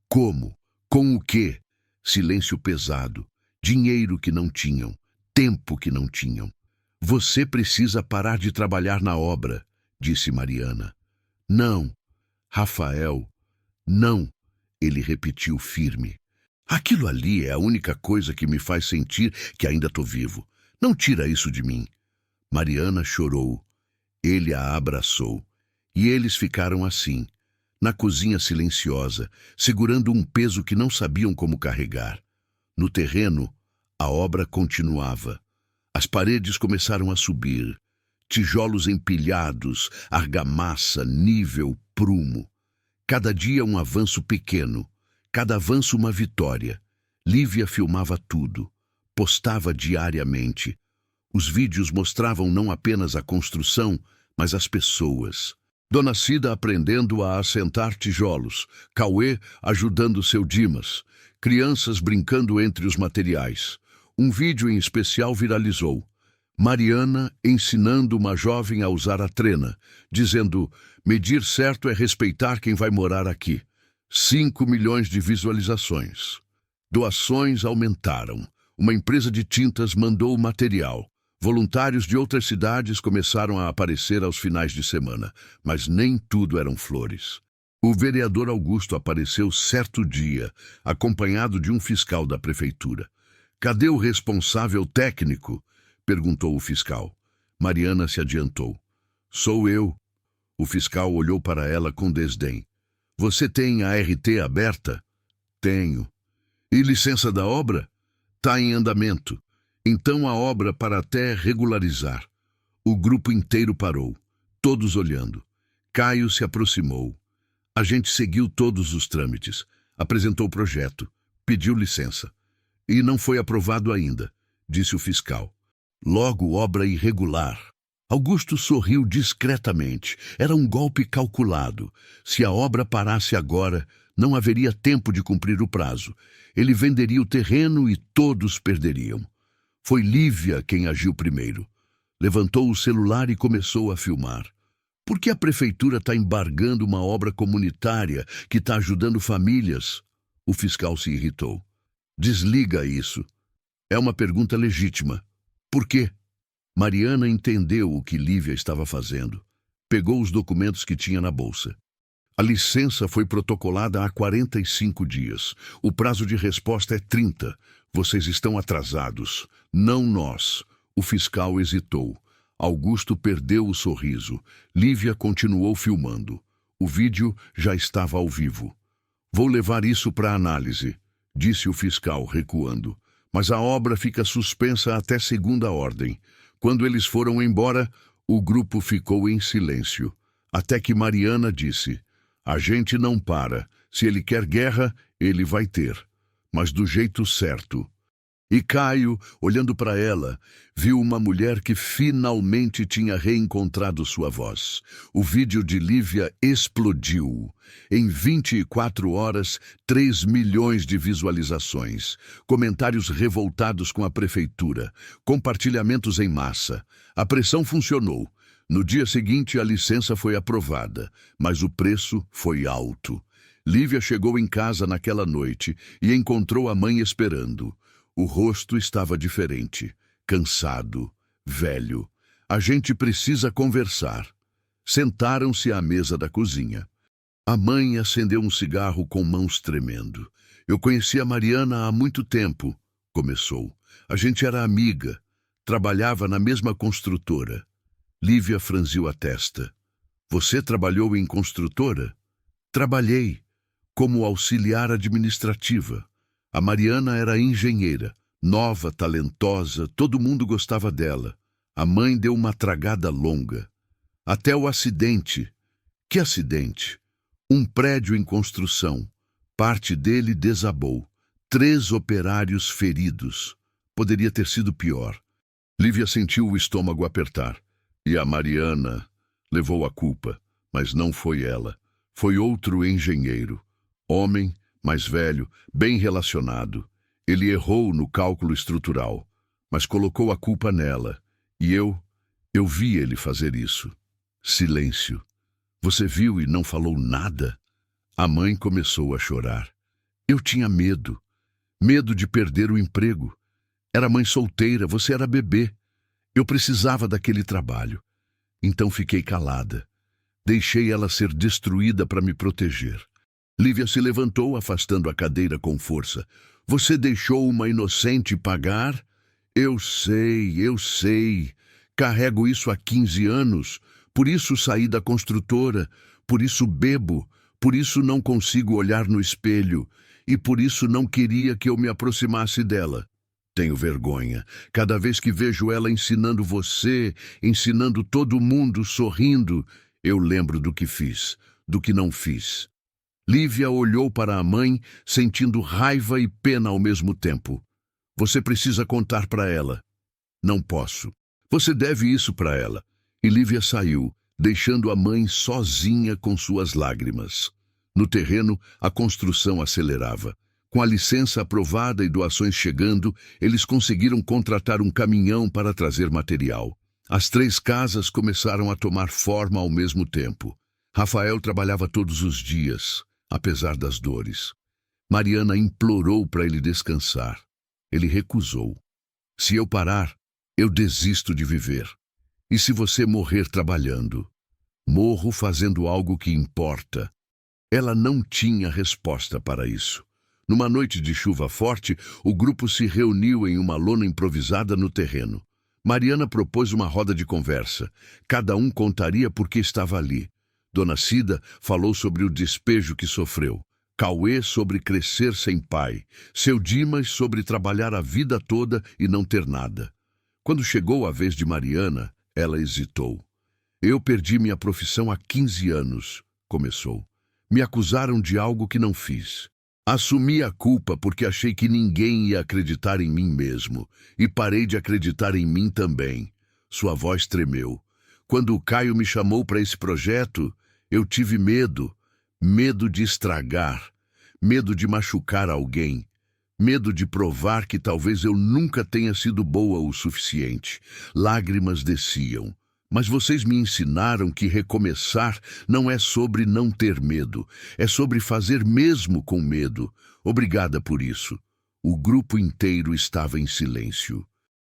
Como? Com o quê? Silêncio pesado. Dinheiro que não tinham. Tempo que não tinham. Você precisa parar de trabalhar na obra, disse Mariana. Não. Rafael. Não. Ele repetiu firme. Aquilo ali é a única coisa que me faz sentir que ainda estou vivo. Não tira isso de mim. Mariana chorou. Ele a abraçou. E eles ficaram assim, na cozinha silenciosa, segurando um peso que não sabiam como carregar. No terreno, a obra continuava. As paredes começaram a subir. Tijolos empilhados, argamassa, nível, prumo. Cada dia um avanço pequeno, cada avanço uma vitória. Lívia filmava tudo, postava diariamente. Os vídeos mostravam não apenas a construção, mas as pessoas. Dona Cida aprendendo a assentar tijolos, Cauê ajudando seu Dimas, crianças brincando entre os materiais. Um vídeo em especial viralizou. Mariana ensinando uma jovem a usar a trena, dizendo: medir certo é respeitar quem vai morar aqui. 5 milhões de visualizações. Doações aumentaram. Uma empresa de tintas mandou o material. Voluntários de outras cidades começaram a aparecer aos finais de semana, mas nem tudo eram flores. O vereador Augusto apareceu certo dia, acompanhado de um fiscal da prefeitura. "Cadê o responsável técnico?" perguntou o fiscal. Mariana se adiantou. "Sou eu." O fiscal olhou para ela com desdém. "Você tem a RT aberta?" "Tenho." "E licença da obra?" "Tá em andamento." Então a obra para até regularizar. O grupo inteiro parou, todos olhando. Caio se aproximou. A gente seguiu todos os trâmites, apresentou o projeto, pediu licença. "E não foi aprovado ainda", disse o fiscal. "Logo obra irregular." Augusto sorriu discretamente. Era um golpe calculado. Se a obra parasse agora, não haveria tempo de cumprir o prazo. Ele venderia o terreno e todos perderiam. Foi Lívia quem agiu primeiro. Levantou o celular e começou a filmar. "Por que a prefeitura está embargando uma obra comunitária que está ajudando famílias?" O fiscal se irritou. "Desliga isso." "É uma pergunta legítima." "Por quê?" Mariana entendeu o que Lívia estava fazendo. Pegou os documentos que tinha na bolsa. A licença foi protocolada há 45 dias. O prazo de resposta é 30. Vocês estão atrasados. Não nós. O fiscal hesitou. Augusto perdeu o sorriso. Lívia continuou filmando. O vídeo já estava ao vivo. "Vou levar isso para análise", disse o fiscal, recuando. "Mas a obra fica suspensa até segunda ordem." Quando eles foram embora, o grupo ficou em silêncio. Até que Mariana disse: "A gente não para. Se ele quer guerra, ele vai ter. Mas do jeito certo." E Caio, olhando para ela, viu uma mulher que finalmente tinha reencontrado sua voz. O vídeo de Lívia explodiu. Em 24 horas, 3 milhões de visualizações. Comentários revoltados com a prefeitura. Compartilhamentos em massa. A pressão funcionou. No dia seguinte, a licença foi aprovada, mas o preço foi alto. Lívia chegou em casa naquela noite e encontrou a mãe esperando. O rosto estava diferente, cansado, velho. "A gente precisa conversar." Sentaram-se à mesa da cozinha. A mãe acendeu um cigarro com mãos tremendo. "Eu conhecia a Mariana há muito tempo", começou. "A gente era amiga, trabalhava na mesma construtora." Lívia franziu a testa. "Você trabalhou em construtora?" "Trabalhei, como auxiliar administrativa." A Mariana era engenheira, nova, talentosa, todo mundo gostava dela. A mãe deu uma tragada longa. "Até o acidente." "Que acidente?" "Um prédio em construção. Parte dele desabou. 3 operários feridos. Poderia ter sido pior." Lívia sentiu o estômago apertar. E a Mariana levou a culpa, mas não foi ela. Foi outro engenheiro. Homem, mais velho, bem relacionado. Ele errou no cálculo estrutural, mas colocou a culpa nela. E eu vi ele fazer isso. Silêncio. "Você viu e não falou nada?" A mãe começou a chorar. "Eu tinha medo. Medo de perder o emprego. Era mãe solteira, você era bebê. Eu precisava daquele trabalho. Então fiquei calada. Deixei ela ser destruída para me proteger." Lívia se levantou, afastando a cadeira com força. "Você deixou uma inocente pagar?" Eu sei. Carrego isso há 15 anos. Por isso saí da construtora. Por isso bebo. Por isso não consigo olhar no espelho e por isso não queria que eu me aproximasse dela. Tenho vergonha. Cada vez que vejo ela ensinando você, ensinando todo mundo, sorrindo, eu lembro do que fiz, do que não fiz. Lívia olhou para a mãe, sentindo raiva e pena ao mesmo tempo. Você precisa contar para ela. Não posso. Você deve isso para ela. E Lívia saiu, deixando a mãe sozinha com suas lágrimas. No terreno, a construção acelerava. Com a licença aprovada e doações chegando, eles conseguiram contratar um caminhão para trazer material. As 3 casas começaram a tomar forma ao mesmo tempo. Rafael trabalhava todos os dias, apesar das dores. Mariana implorou para ele descansar. Ele recusou. Se eu parar, eu desisto de viver. E se você morrer trabalhando? Morro fazendo algo que importa. Ela não tinha resposta para isso. Numa noite de chuva forte, o grupo se reuniu em uma lona improvisada no terreno. Mariana propôs uma roda de conversa. Cada um contaria por que estava ali. Dona Cida falou sobre o despejo que sofreu. Cauê sobre crescer sem pai. Seu Dimas sobre trabalhar a vida toda e não ter nada. Quando chegou a vez de Mariana, ela hesitou. Eu perdi minha profissão há 15 anos, começou. Me acusaram de algo que não fiz. Assumi a culpa porque achei que ninguém ia acreditar em mim mesmo. E parei de acreditar em mim também. Sua voz tremeu. Quando o Caio me chamou para esse projeto, eu tive medo. Medo de estragar. Medo de machucar alguém. Medo de provar que talvez eu nunca tenha sido boa o suficiente. Lágrimas desciam. Mas vocês me ensinaram que recomeçar não é sobre não ter medo, é sobre fazer mesmo com medo. Obrigada por isso. O grupo inteiro estava em silêncio.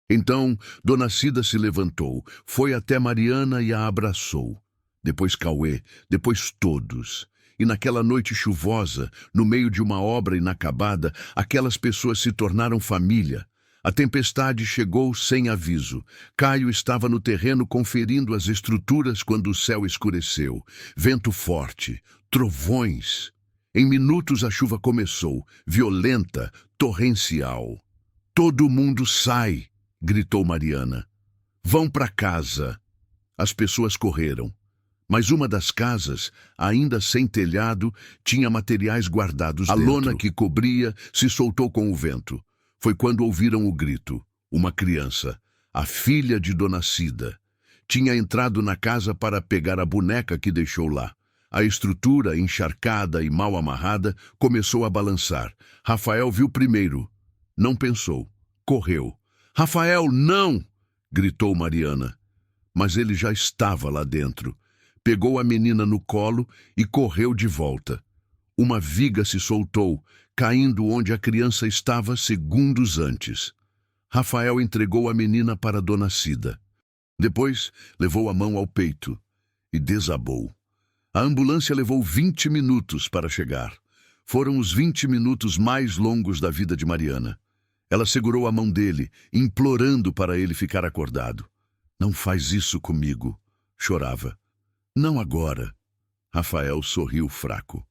Então, Dona Cida se levantou, foi até Mariana e a abraçou. Depois Cauê, depois todos. E naquela noite chuvosa, no meio de uma obra inacabada, aquelas pessoas se tornaram família. A tempestade chegou sem aviso. Caio estava no terreno conferindo as estruturas quando o céu escureceu. Vento forte, trovões. Em minutos a chuva começou, violenta, torrencial. Todo mundo sai, gritou Mariana. Vão para casa. As pessoas correram. Mas uma das casas, ainda sem telhado, tinha materiais guardados dentro. A lona que cobria se soltou com o vento. Foi quando ouviram o grito. Uma criança, a filha de Dona Cida, tinha entrado na casa para pegar a boneca que deixou lá. A estrutura, encharcada e mal amarrada, começou a balançar. Rafael viu primeiro. Não pensou. Correu. Rafael, não! Gritou Mariana. Mas ele já estava lá dentro. Pegou a menina no colo e correu de volta. Uma viga se soltou, caindo onde a criança estava segundos antes. Rafael entregou a menina para Dona Cida. Depois, levou a mão ao peito e desabou. A ambulância levou 20 minutos para chegar. Foram os 20 minutos mais longos da vida de Mariana. Ela segurou a mão dele, implorando para ele ficar acordado. Não faz isso comigo, chorava. Não agora. Rafael sorriu fraco.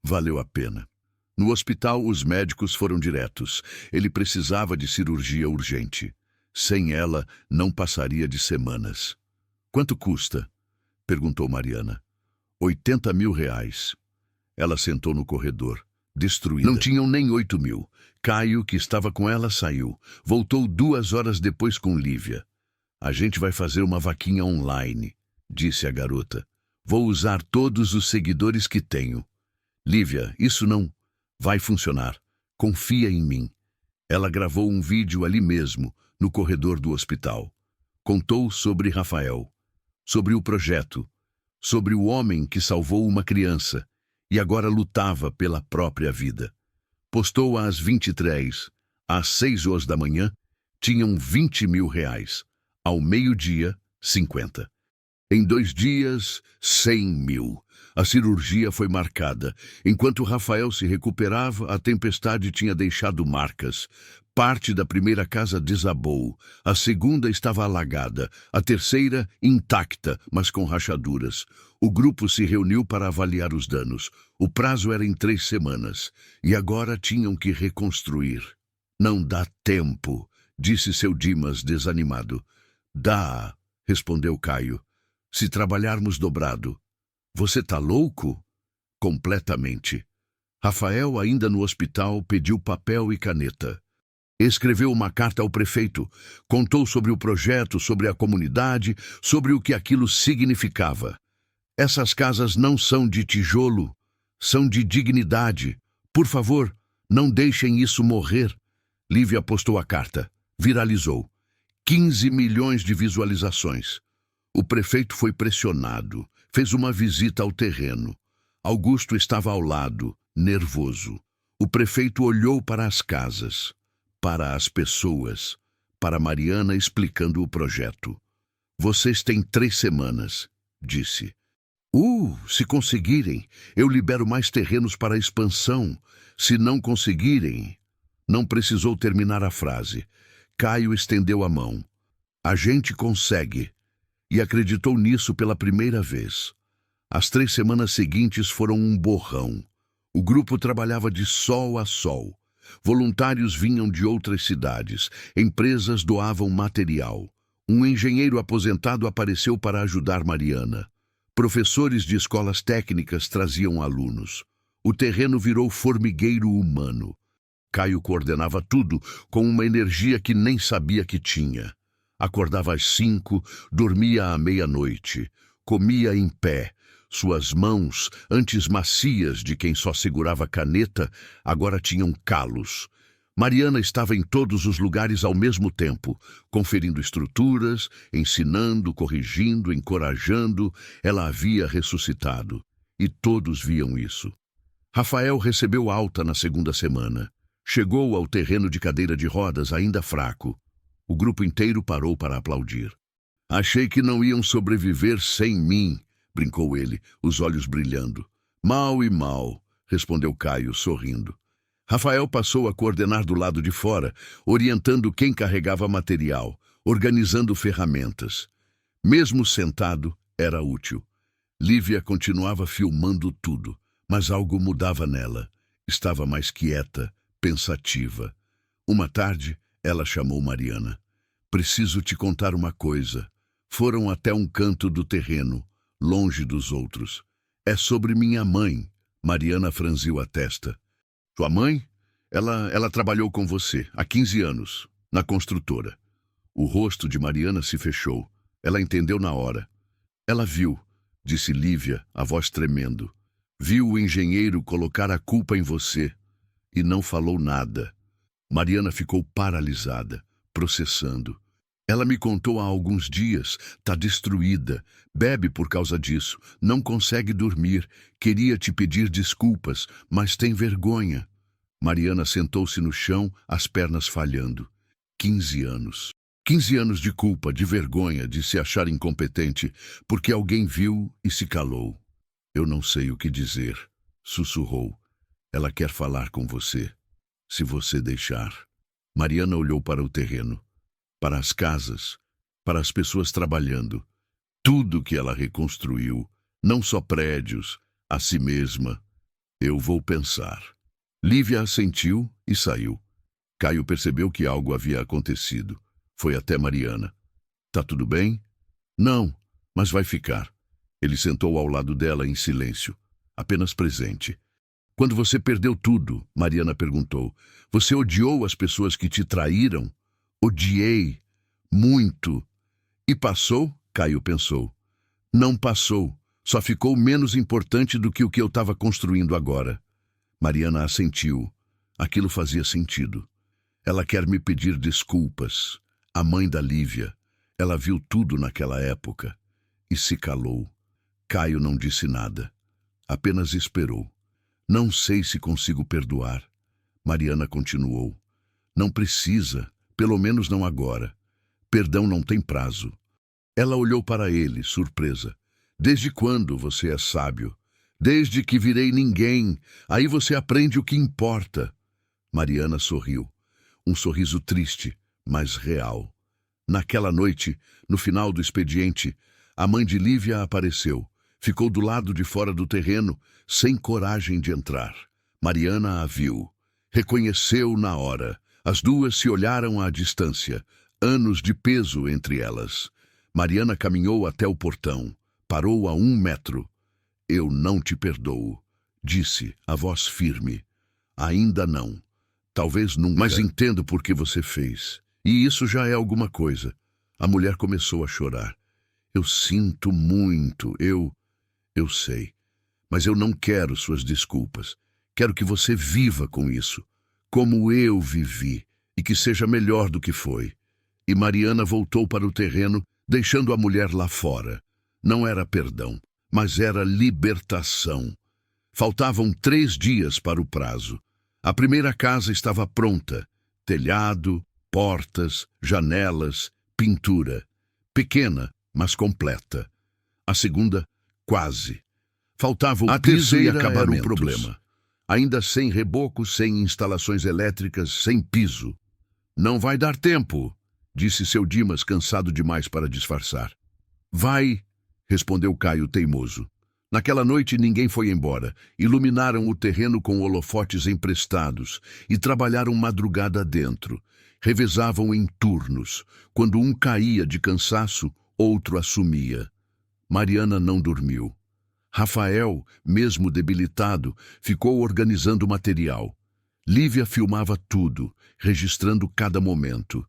Valeu a pena. No hospital, os médicos foram diretos. Ele precisava de cirurgia urgente. Sem ela, não passaria de semanas. Quanto custa? Perguntou Mariana. 80 mil reais. Ela sentou no corredor, destruída. Não tinham nem 8 mil. Caio, que estava com ela, saiu. Voltou 2 horas depois com Lívia. A gente vai fazer uma vaquinha online, disse a garota. Vou usar todos os seguidores que tenho. Lívia, isso não vai funcionar. Confia em mim. Ela gravou um vídeo ali mesmo, no corredor do hospital. Contou sobre Rafael, sobre o projeto, sobre o homem que salvou uma criança e agora lutava pela própria vida. Postou às 23, às 6 horas da manhã, tinham 20 mil reais. Ao meio-dia, 50. Em 2 dias, 100 mil. A cirurgia foi marcada. Enquanto Rafael se recuperava, a tempestade tinha deixado marcas. Parte da primeira casa desabou, a segunda estava alagada, a terceira intacta, mas com rachaduras. O grupo se reuniu para avaliar os danos. O prazo era em 3 semanas, e agora tinham que reconstruir. Não dá tempo, disse seu Dimas desanimado. Dá, respondeu Caio, se trabalharmos dobrado. Você tá louco? Completamente. Rafael, ainda no hospital, pediu papel e caneta. Escreveu uma carta ao prefeito, contou sobre o projeto, sobre a comunidade, sobre o que aquilo significava. Essas casas não são de tijolo, são de dignidade. Por favor, não deixem isso morrer. Lívia postou a carta. Viralizou. 15 milhões de visualizações. O prefeito foi pressionado, fez uma visita ao terreno. Augusto estava ao lado, nervoso. O prefeito olhou para as casas, para as pessoas, para Mariana explicando o projeto. Vocês têm 3 semanas, disse. Se conseguirem, eu libero mais terrenos para a expansão. Se não conseguirem... Não precisou terminar a frase. Caio estendeu a mão. A gente consegue. E acreditou nisso pela primeira vez. As 3 semanas seguintes foram um borrão. O grupo trabalhava de sol a sol. Voluntários vinham de outras cidades. Empresas doavam material. Um engenheiro aposentado apareceu para ajudar Mariana. Professores de escolas técnicas traziam alunos. O terreno virou formigueiro humano. Caio coordenava tudo com uma energia que nem sabia que tinha. Acordava às 5, dormia à meia-noite. Comia em pé. Suas mãos, antes macias de quem só segurava caneta, agora tinham calos. Mariana estava em todos os lugares ao mesmo tempo, conferindo estruturas, ensinando, corrigindo, encorajando. Ela havia ressuscitado. E todos viam isso. Rafael recebeu alta na 2ª semana. Chegou ao terreno de cadeira de rodas ainda fraco. O grupo inteiro parou para aplaudir. Achei que não iam sobreviver sem mim, brincou ele, os olhos brilhando. Mal e mal, respondeu Caio, sorrindo. Rafael passou a coordenar do lado de fora, orientando quem carregava material, organizando ferramentas. Mesmo sentado, era útil. Lívia continuava filmando tudo, mas algo mudava nela. Estava mais quieta, pensativa. Uma tarde, ela chamou Mariana. Preciso te contar uma coisa. Foram até um canto do terreno, longe dos outros. É sobre minha mãe. Mariana franziu a testa. Sua mãe? Ela trabalhou com você há 15 anos, na construtora. O rosto de Mariana se fechou. Ela entendeu na hora. Ela viu, disse Lívia, a voz tremendo. Viu o engenheiro colocar a culpa em você. E não falou nada. Mariana ficou paralisada, processando. Ela me contou há alguns dias, tá destruída, bebe por causa disso, não consegue dormir, queria te pedir desculpas, mas tem vergonha. Mariana sentou-se no chão, as pernas falhando. 15 anos. 15 anos de culpa, de vergonha, de se achar incompetente, porque alguém viu e se calou. Eu não sei o que dizer, sussurrou. Ela quer falar com você, se você deixar. Mariana olhou para o terreno, para as casas, para as pessoas trabalhando. Tudo que ela reconstruiu, não só prédios, a si mesma. Eu vou pensar. Lívia assentiu e saiu. Caio percebeu que algo havia acontecido. Foi até Mariana. Tá tudo bem? Não, mas vai ficar. Ele sentou ao lado dela em silêncio, apenas presente. Quando você perdeu tudo, Mariana perguntou, você odiou as pessoas que te traíram? Odiei. Muito. E passou? Caio pensou. Não passou. Só ficou menos importante do que o que eu estava construindo agora. Mariana assentiu. Aquilo fazia sentido. Ela quer me pedir desculpas. A mãe da Lívia. Ela viu tudo naquela época. E se calou. Caio não disse nada. Apenas esperou. Não sei se consigo perdoar. Mariana continuou. Não precisa, pelo menos não agora. Perdão não tem prazo. Ela olhou para ele, surpresa. Desde quando você é sábio? Desde que virei ninguém. Aí você aprende o que importa. Mariana sorriu. um sorriso triste, mas real. Naquela noite, no final do expediente, a mãe de Lívia apareceu. Ficou do lado de fora do terreno, sem coragem de entrar. Mariana a viu. Reconheceu na hora. As duas se olharam à distância, anos de peso entre elas. Mariana caminhou até o portão. Parou a 1 metro. Eu não te perdoo, disse, a voz firme. Ainda não. Talvez nunca. Mas entendo por que você fez. E isso já é alguma coisa. A mulher começou a chorar. Eu sinto muito, eu sei. Mas eu não quero suas desculpas. Quero que você viva com isso, como eu vivi, e que seja melhor do que foi. E Mariana voltou para o terreno, deixando a mulher lá fora. Não era perdão, mas era libertação. Faltavam 3 dias para o prazo. A primeira casa estava pronta. Telhado, portas, janelas, pintura. Pequena, mas completa. A segunda, quase. Faltava o piso e acabar o problema. Ainda sem reboco, sem instalações elétricas, sem piso. Não vai dar tempo, disse seu Dimas, cansado demais para disfarçar. Vai, respondeu Caio teimoso. Naquela noite ninguém foi embora. Iluminaram o terreno com holofotes emprestados e trabalharam madrugada dentro. Revezavam em turnos. Quando um caía de cansaço, outro assumia. Mariana não dormiu. Rafael, mesmo debilitado, ficou organizando o material. Lívia filmava tudo, registrando cada momento.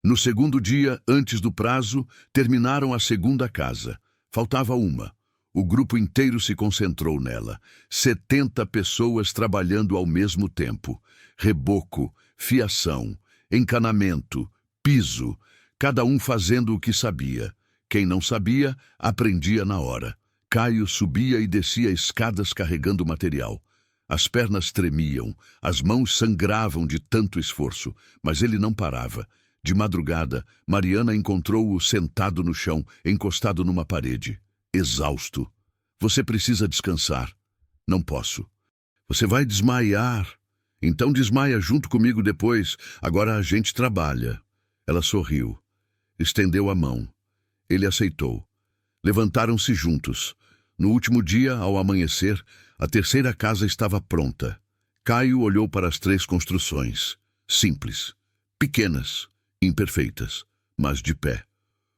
No segundo dia, antes do prazo, terminaram a segunda casa. Faltava uma. O grupo inteiro se concentrou nela. 70 pessoas trabalhando ao mesmo tempo. Reboco, fiação, encanamento, piso, cada um fazendo o que sabia. Quem não sabia, aprendia na hora. Caio subia e descia escadas carregando material. As pernas tremiam, as mãos sangravam de tanto esforço, mas ele não parava. De madrugada, Mariana encontrou-o sentado no chão, encostado numa parede, exausto. Você precisa descansar. Não posso. Você vai desmaiar. Então desmaia junto comigo depois. Agora a gente trabalha. Ela sorriu. Estendeu a mão. Ele aceitou. Levantaram-se juntos. No último dia, ao amanhecer, a terceira casa estava pronta. Caio olhou para as 3 construções. Simples. Pequenas. Imperfeitas. Mas de pé.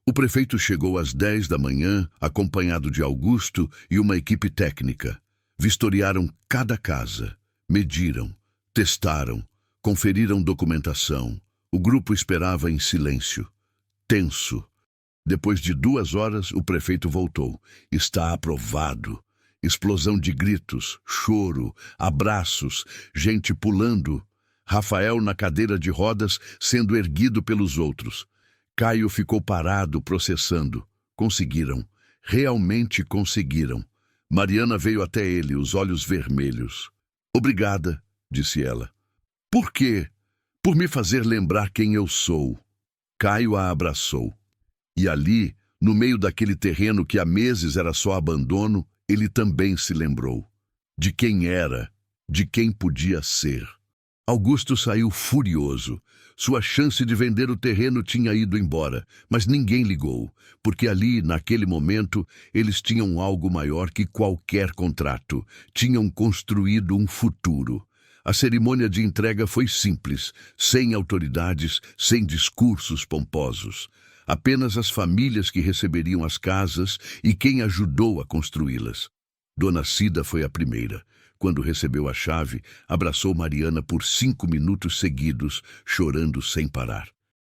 O prefeito chegou às 10 da manhã, acompanhado de Augusto e uma equipe técnica. Vistoriaram cada casa. Mediram. Testaram. Conferiram documentação. O grupo esperava em silêncio. Tenso. Depois de 2 horas, o prefeito voltou. Está aprovado. Explosão de gritos, choro, abraços, gente pulando. Rafael na cadeira de rodas, sendo erguido pelos outros. Caio ficou parado, processando. Conseguiram. Realmente conseguiram. Mariana veio até ele, os olhos vermelhos. Obrigada, disse ela. Por quê? Por me fazer lembrar quem eu sou. Caio a abraçou. E ali, no meio daquele terreno que há meses era só abandono, ele também se lembrou. De quem era, de quem podia ser. Augusto saiu furioso. Sua chance de vender o terreno tinha ido embora, mas ninguém ligou, porque ali, naquele momento, eles tinham algo maior que qualquer contrato. Tinham construído um futuro. A cerimônia de entrega foi simples, sem autoridades, sem discursos pomposos. Apenas as famílias que receberiam as casas e quem ajudou a construí-las. Dona Cida foi a primeira. Quando recebeu a chave, abraçou Mariana por 5 minutos seguidos, chorando sem parar.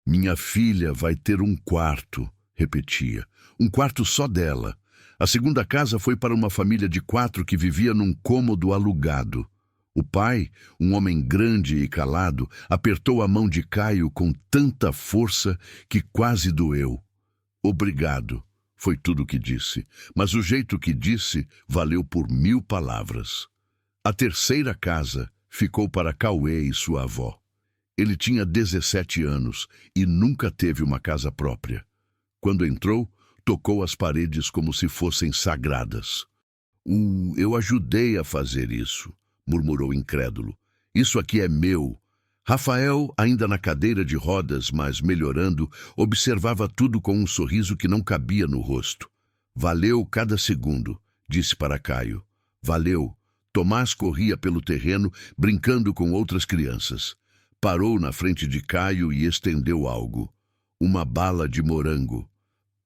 Minha filha vai ter um quarto, repetia. Um quarto só dela. A segunda casa foi para uma família de 4 que vivia num cômodo alugado. O pai, um homem grande e calado, apertou a mão de Caio com tanta força que quase doeu. Obrigado, foi tudo o que disse, mas o jeito que disse valeu por 1000 palavras. A terceira casa ficou para Cauê e sua avó. Ele tinha 17 anos e nunca teve uma casa própria. Quando entrou, tocou as paredes como se fossem sagradas. Eu ajudei a fazer isso, murmurou incrédulo. Isso aqui é meu. Rafael, ainda na cadeira de rodas, mas melhorando, observava tudo com um sorriso que não cabia no rosto. Valeu cada segundo, disse para Caio. Valeu. Tomás corria pelo terreno, brincando com outras crianças. Parou na frente de Caio e estendeu algo. Uma bala de morango.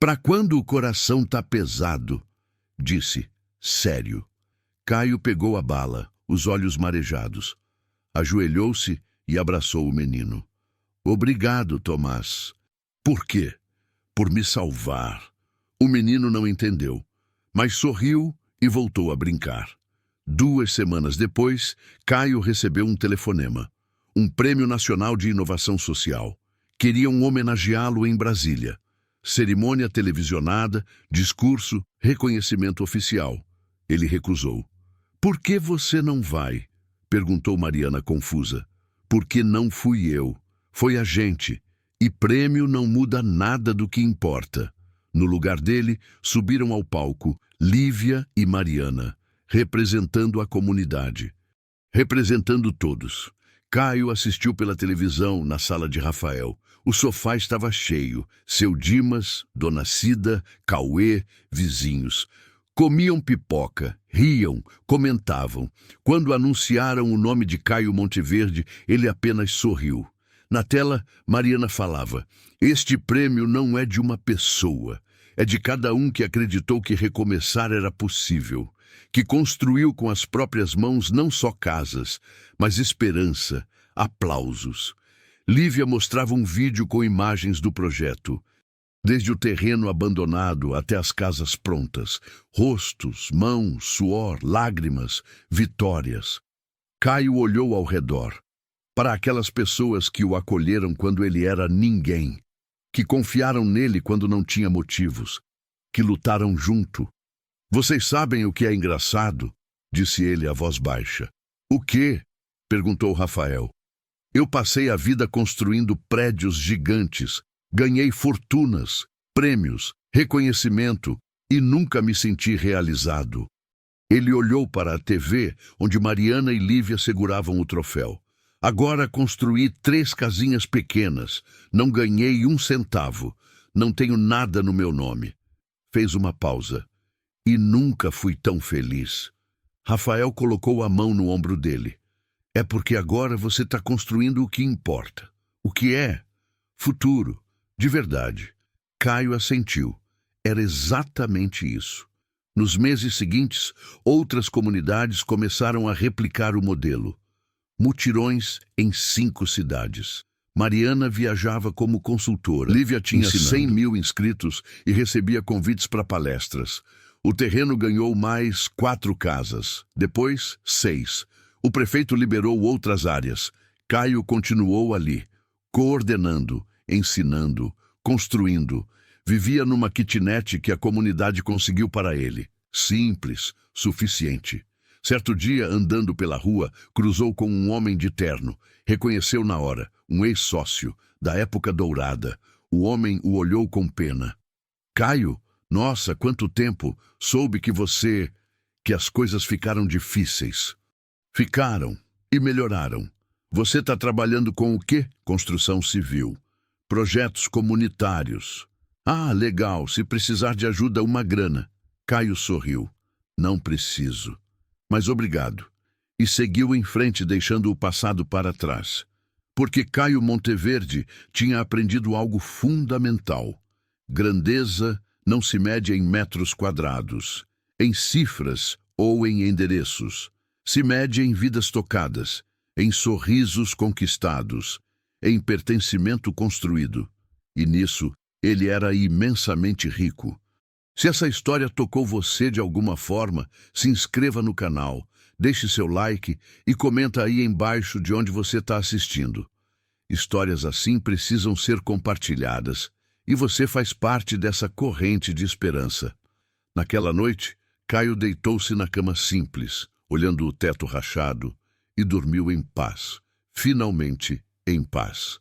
Para quando o coração tá pesado, disse, sério. Caio pegou a bala, os olhos marejados. Ajoelhou-se e abraçou o menino. Obrigado, Tomás. Por quê? Por me salvar. O menino não entendeu, mas sorriu e voltou a brincar. 2 semanas depois, Caio recebeu um telefonema. Um Prêmio Nacional de Inovação Social. Queriam homenageá-lo em Brasília. Cerimônia televisionada, discurso, reconhecimento oficial. Ele recusou. Por que você não vai? Perguntou Mariana confusa. Porque não fui eu. Foi a gente. E prêmio não muda nada do que importa. No lugar dele, subiram ao palco Lívia e Mariana, representando a comunidade. Representando todos. Caio assistiu pela televisão na sala de Rafael. O sofá estava cheio. Seu Dimas, Dona Cida, Cauê, vizinhos. Comiam pipoca, riam, comentavam. Quando anunciaram o nome de Caio Monteverde, ele apenas sorriu. Na tela, Mariana falava, este prêmio não é de uma pessoa, é de cada um que acreditou que recomeçar era possível, que construiu com as próprias mãos não só casas, mas esperança, aplausos. Lívia mostrava um vídeo com imagens do projeto. Desde o terreno abandonado até as casas prontas. Rostos, mãos, suor, lágrimas, vitórias. Caio olhou ao redor. Para aquelas pessoas que o acolheram quando ele era ninguém. Que confiaram nele quando não tinha motivos. Que lutaram junto. Vocês sabem o que é engraçado? Disse ele a voz baixa. O quê? Perguntou Rafael. Eu passei a vida construindo prédios gigantes. Ganhei fortunas, prêmios, reconhecimento e nunca me senti realizado. Ele olhou para a TV, onde Mariana e Lívia seguravam o troféu. Agora construí 3 casinhas pequenas. Não ganhei 1 centavo. Não tenho nada no meu nome. Fez uma pausa. E nunca fui tão feliz. Rafael colocou a mão no ombro dele. É porque agora você está construindo o que importa. O que é? Futuro. De verdade. Caio assentiu. Era exatamente isso. Nos meses seguintes, outras comunidades começaram a replicar o modelo. Mutirões em 5 cidades. Mariana viajava como consultora. Lívia tinha 100 mil inscritos e recebia convites para palestras. O terreno ganhou mais 4 casas. Depois, 6. O prefeito liberou outras áreas. Caio continuou ali, coordenando, ensinando, construindo. Vivia numa kitnet que a comunidade conseguiu para ele. Simples, suficiente. Certo dia, andando pela rua, cruzou com um homem de terno. Reconheceu na hora, um ex-sócio, da época dourada. O homem o olhou com pena. Caio, nossa, quanto tempo! Soube que as coisas ficaram difíceis. Ficaram e melhoraram. Você está trabalhando com o quê? Construção civil. Projetos comunitários. Ah, legal, se precisar de ajuda, uma grana. Caio sorriu. Não preciso. Mas obrigado. E seguiu em frente, deixando o passado para trás. Porque Caio Monteverde tinha aprendido algo fundamental. Grandeza não se mede em metros quadrados, em cifras ou em endereços. Se mede em vidas tocadas, em sorrisos conquistados, em pertencimento construído. E nisso, ele era imensamente rico. Se essa história tocou você de alguma forma, se inscreva no canal, deixe seu like e comenta aí embaixo de onde você está assistindo. Histórias assim precisam ser compartilhadas, e você faz parte dessa corrente de esperança. Naquela noite, Caio deitou-se na cama simples, olhando o teto rachado, e dormiu em paz, finalmente em paz.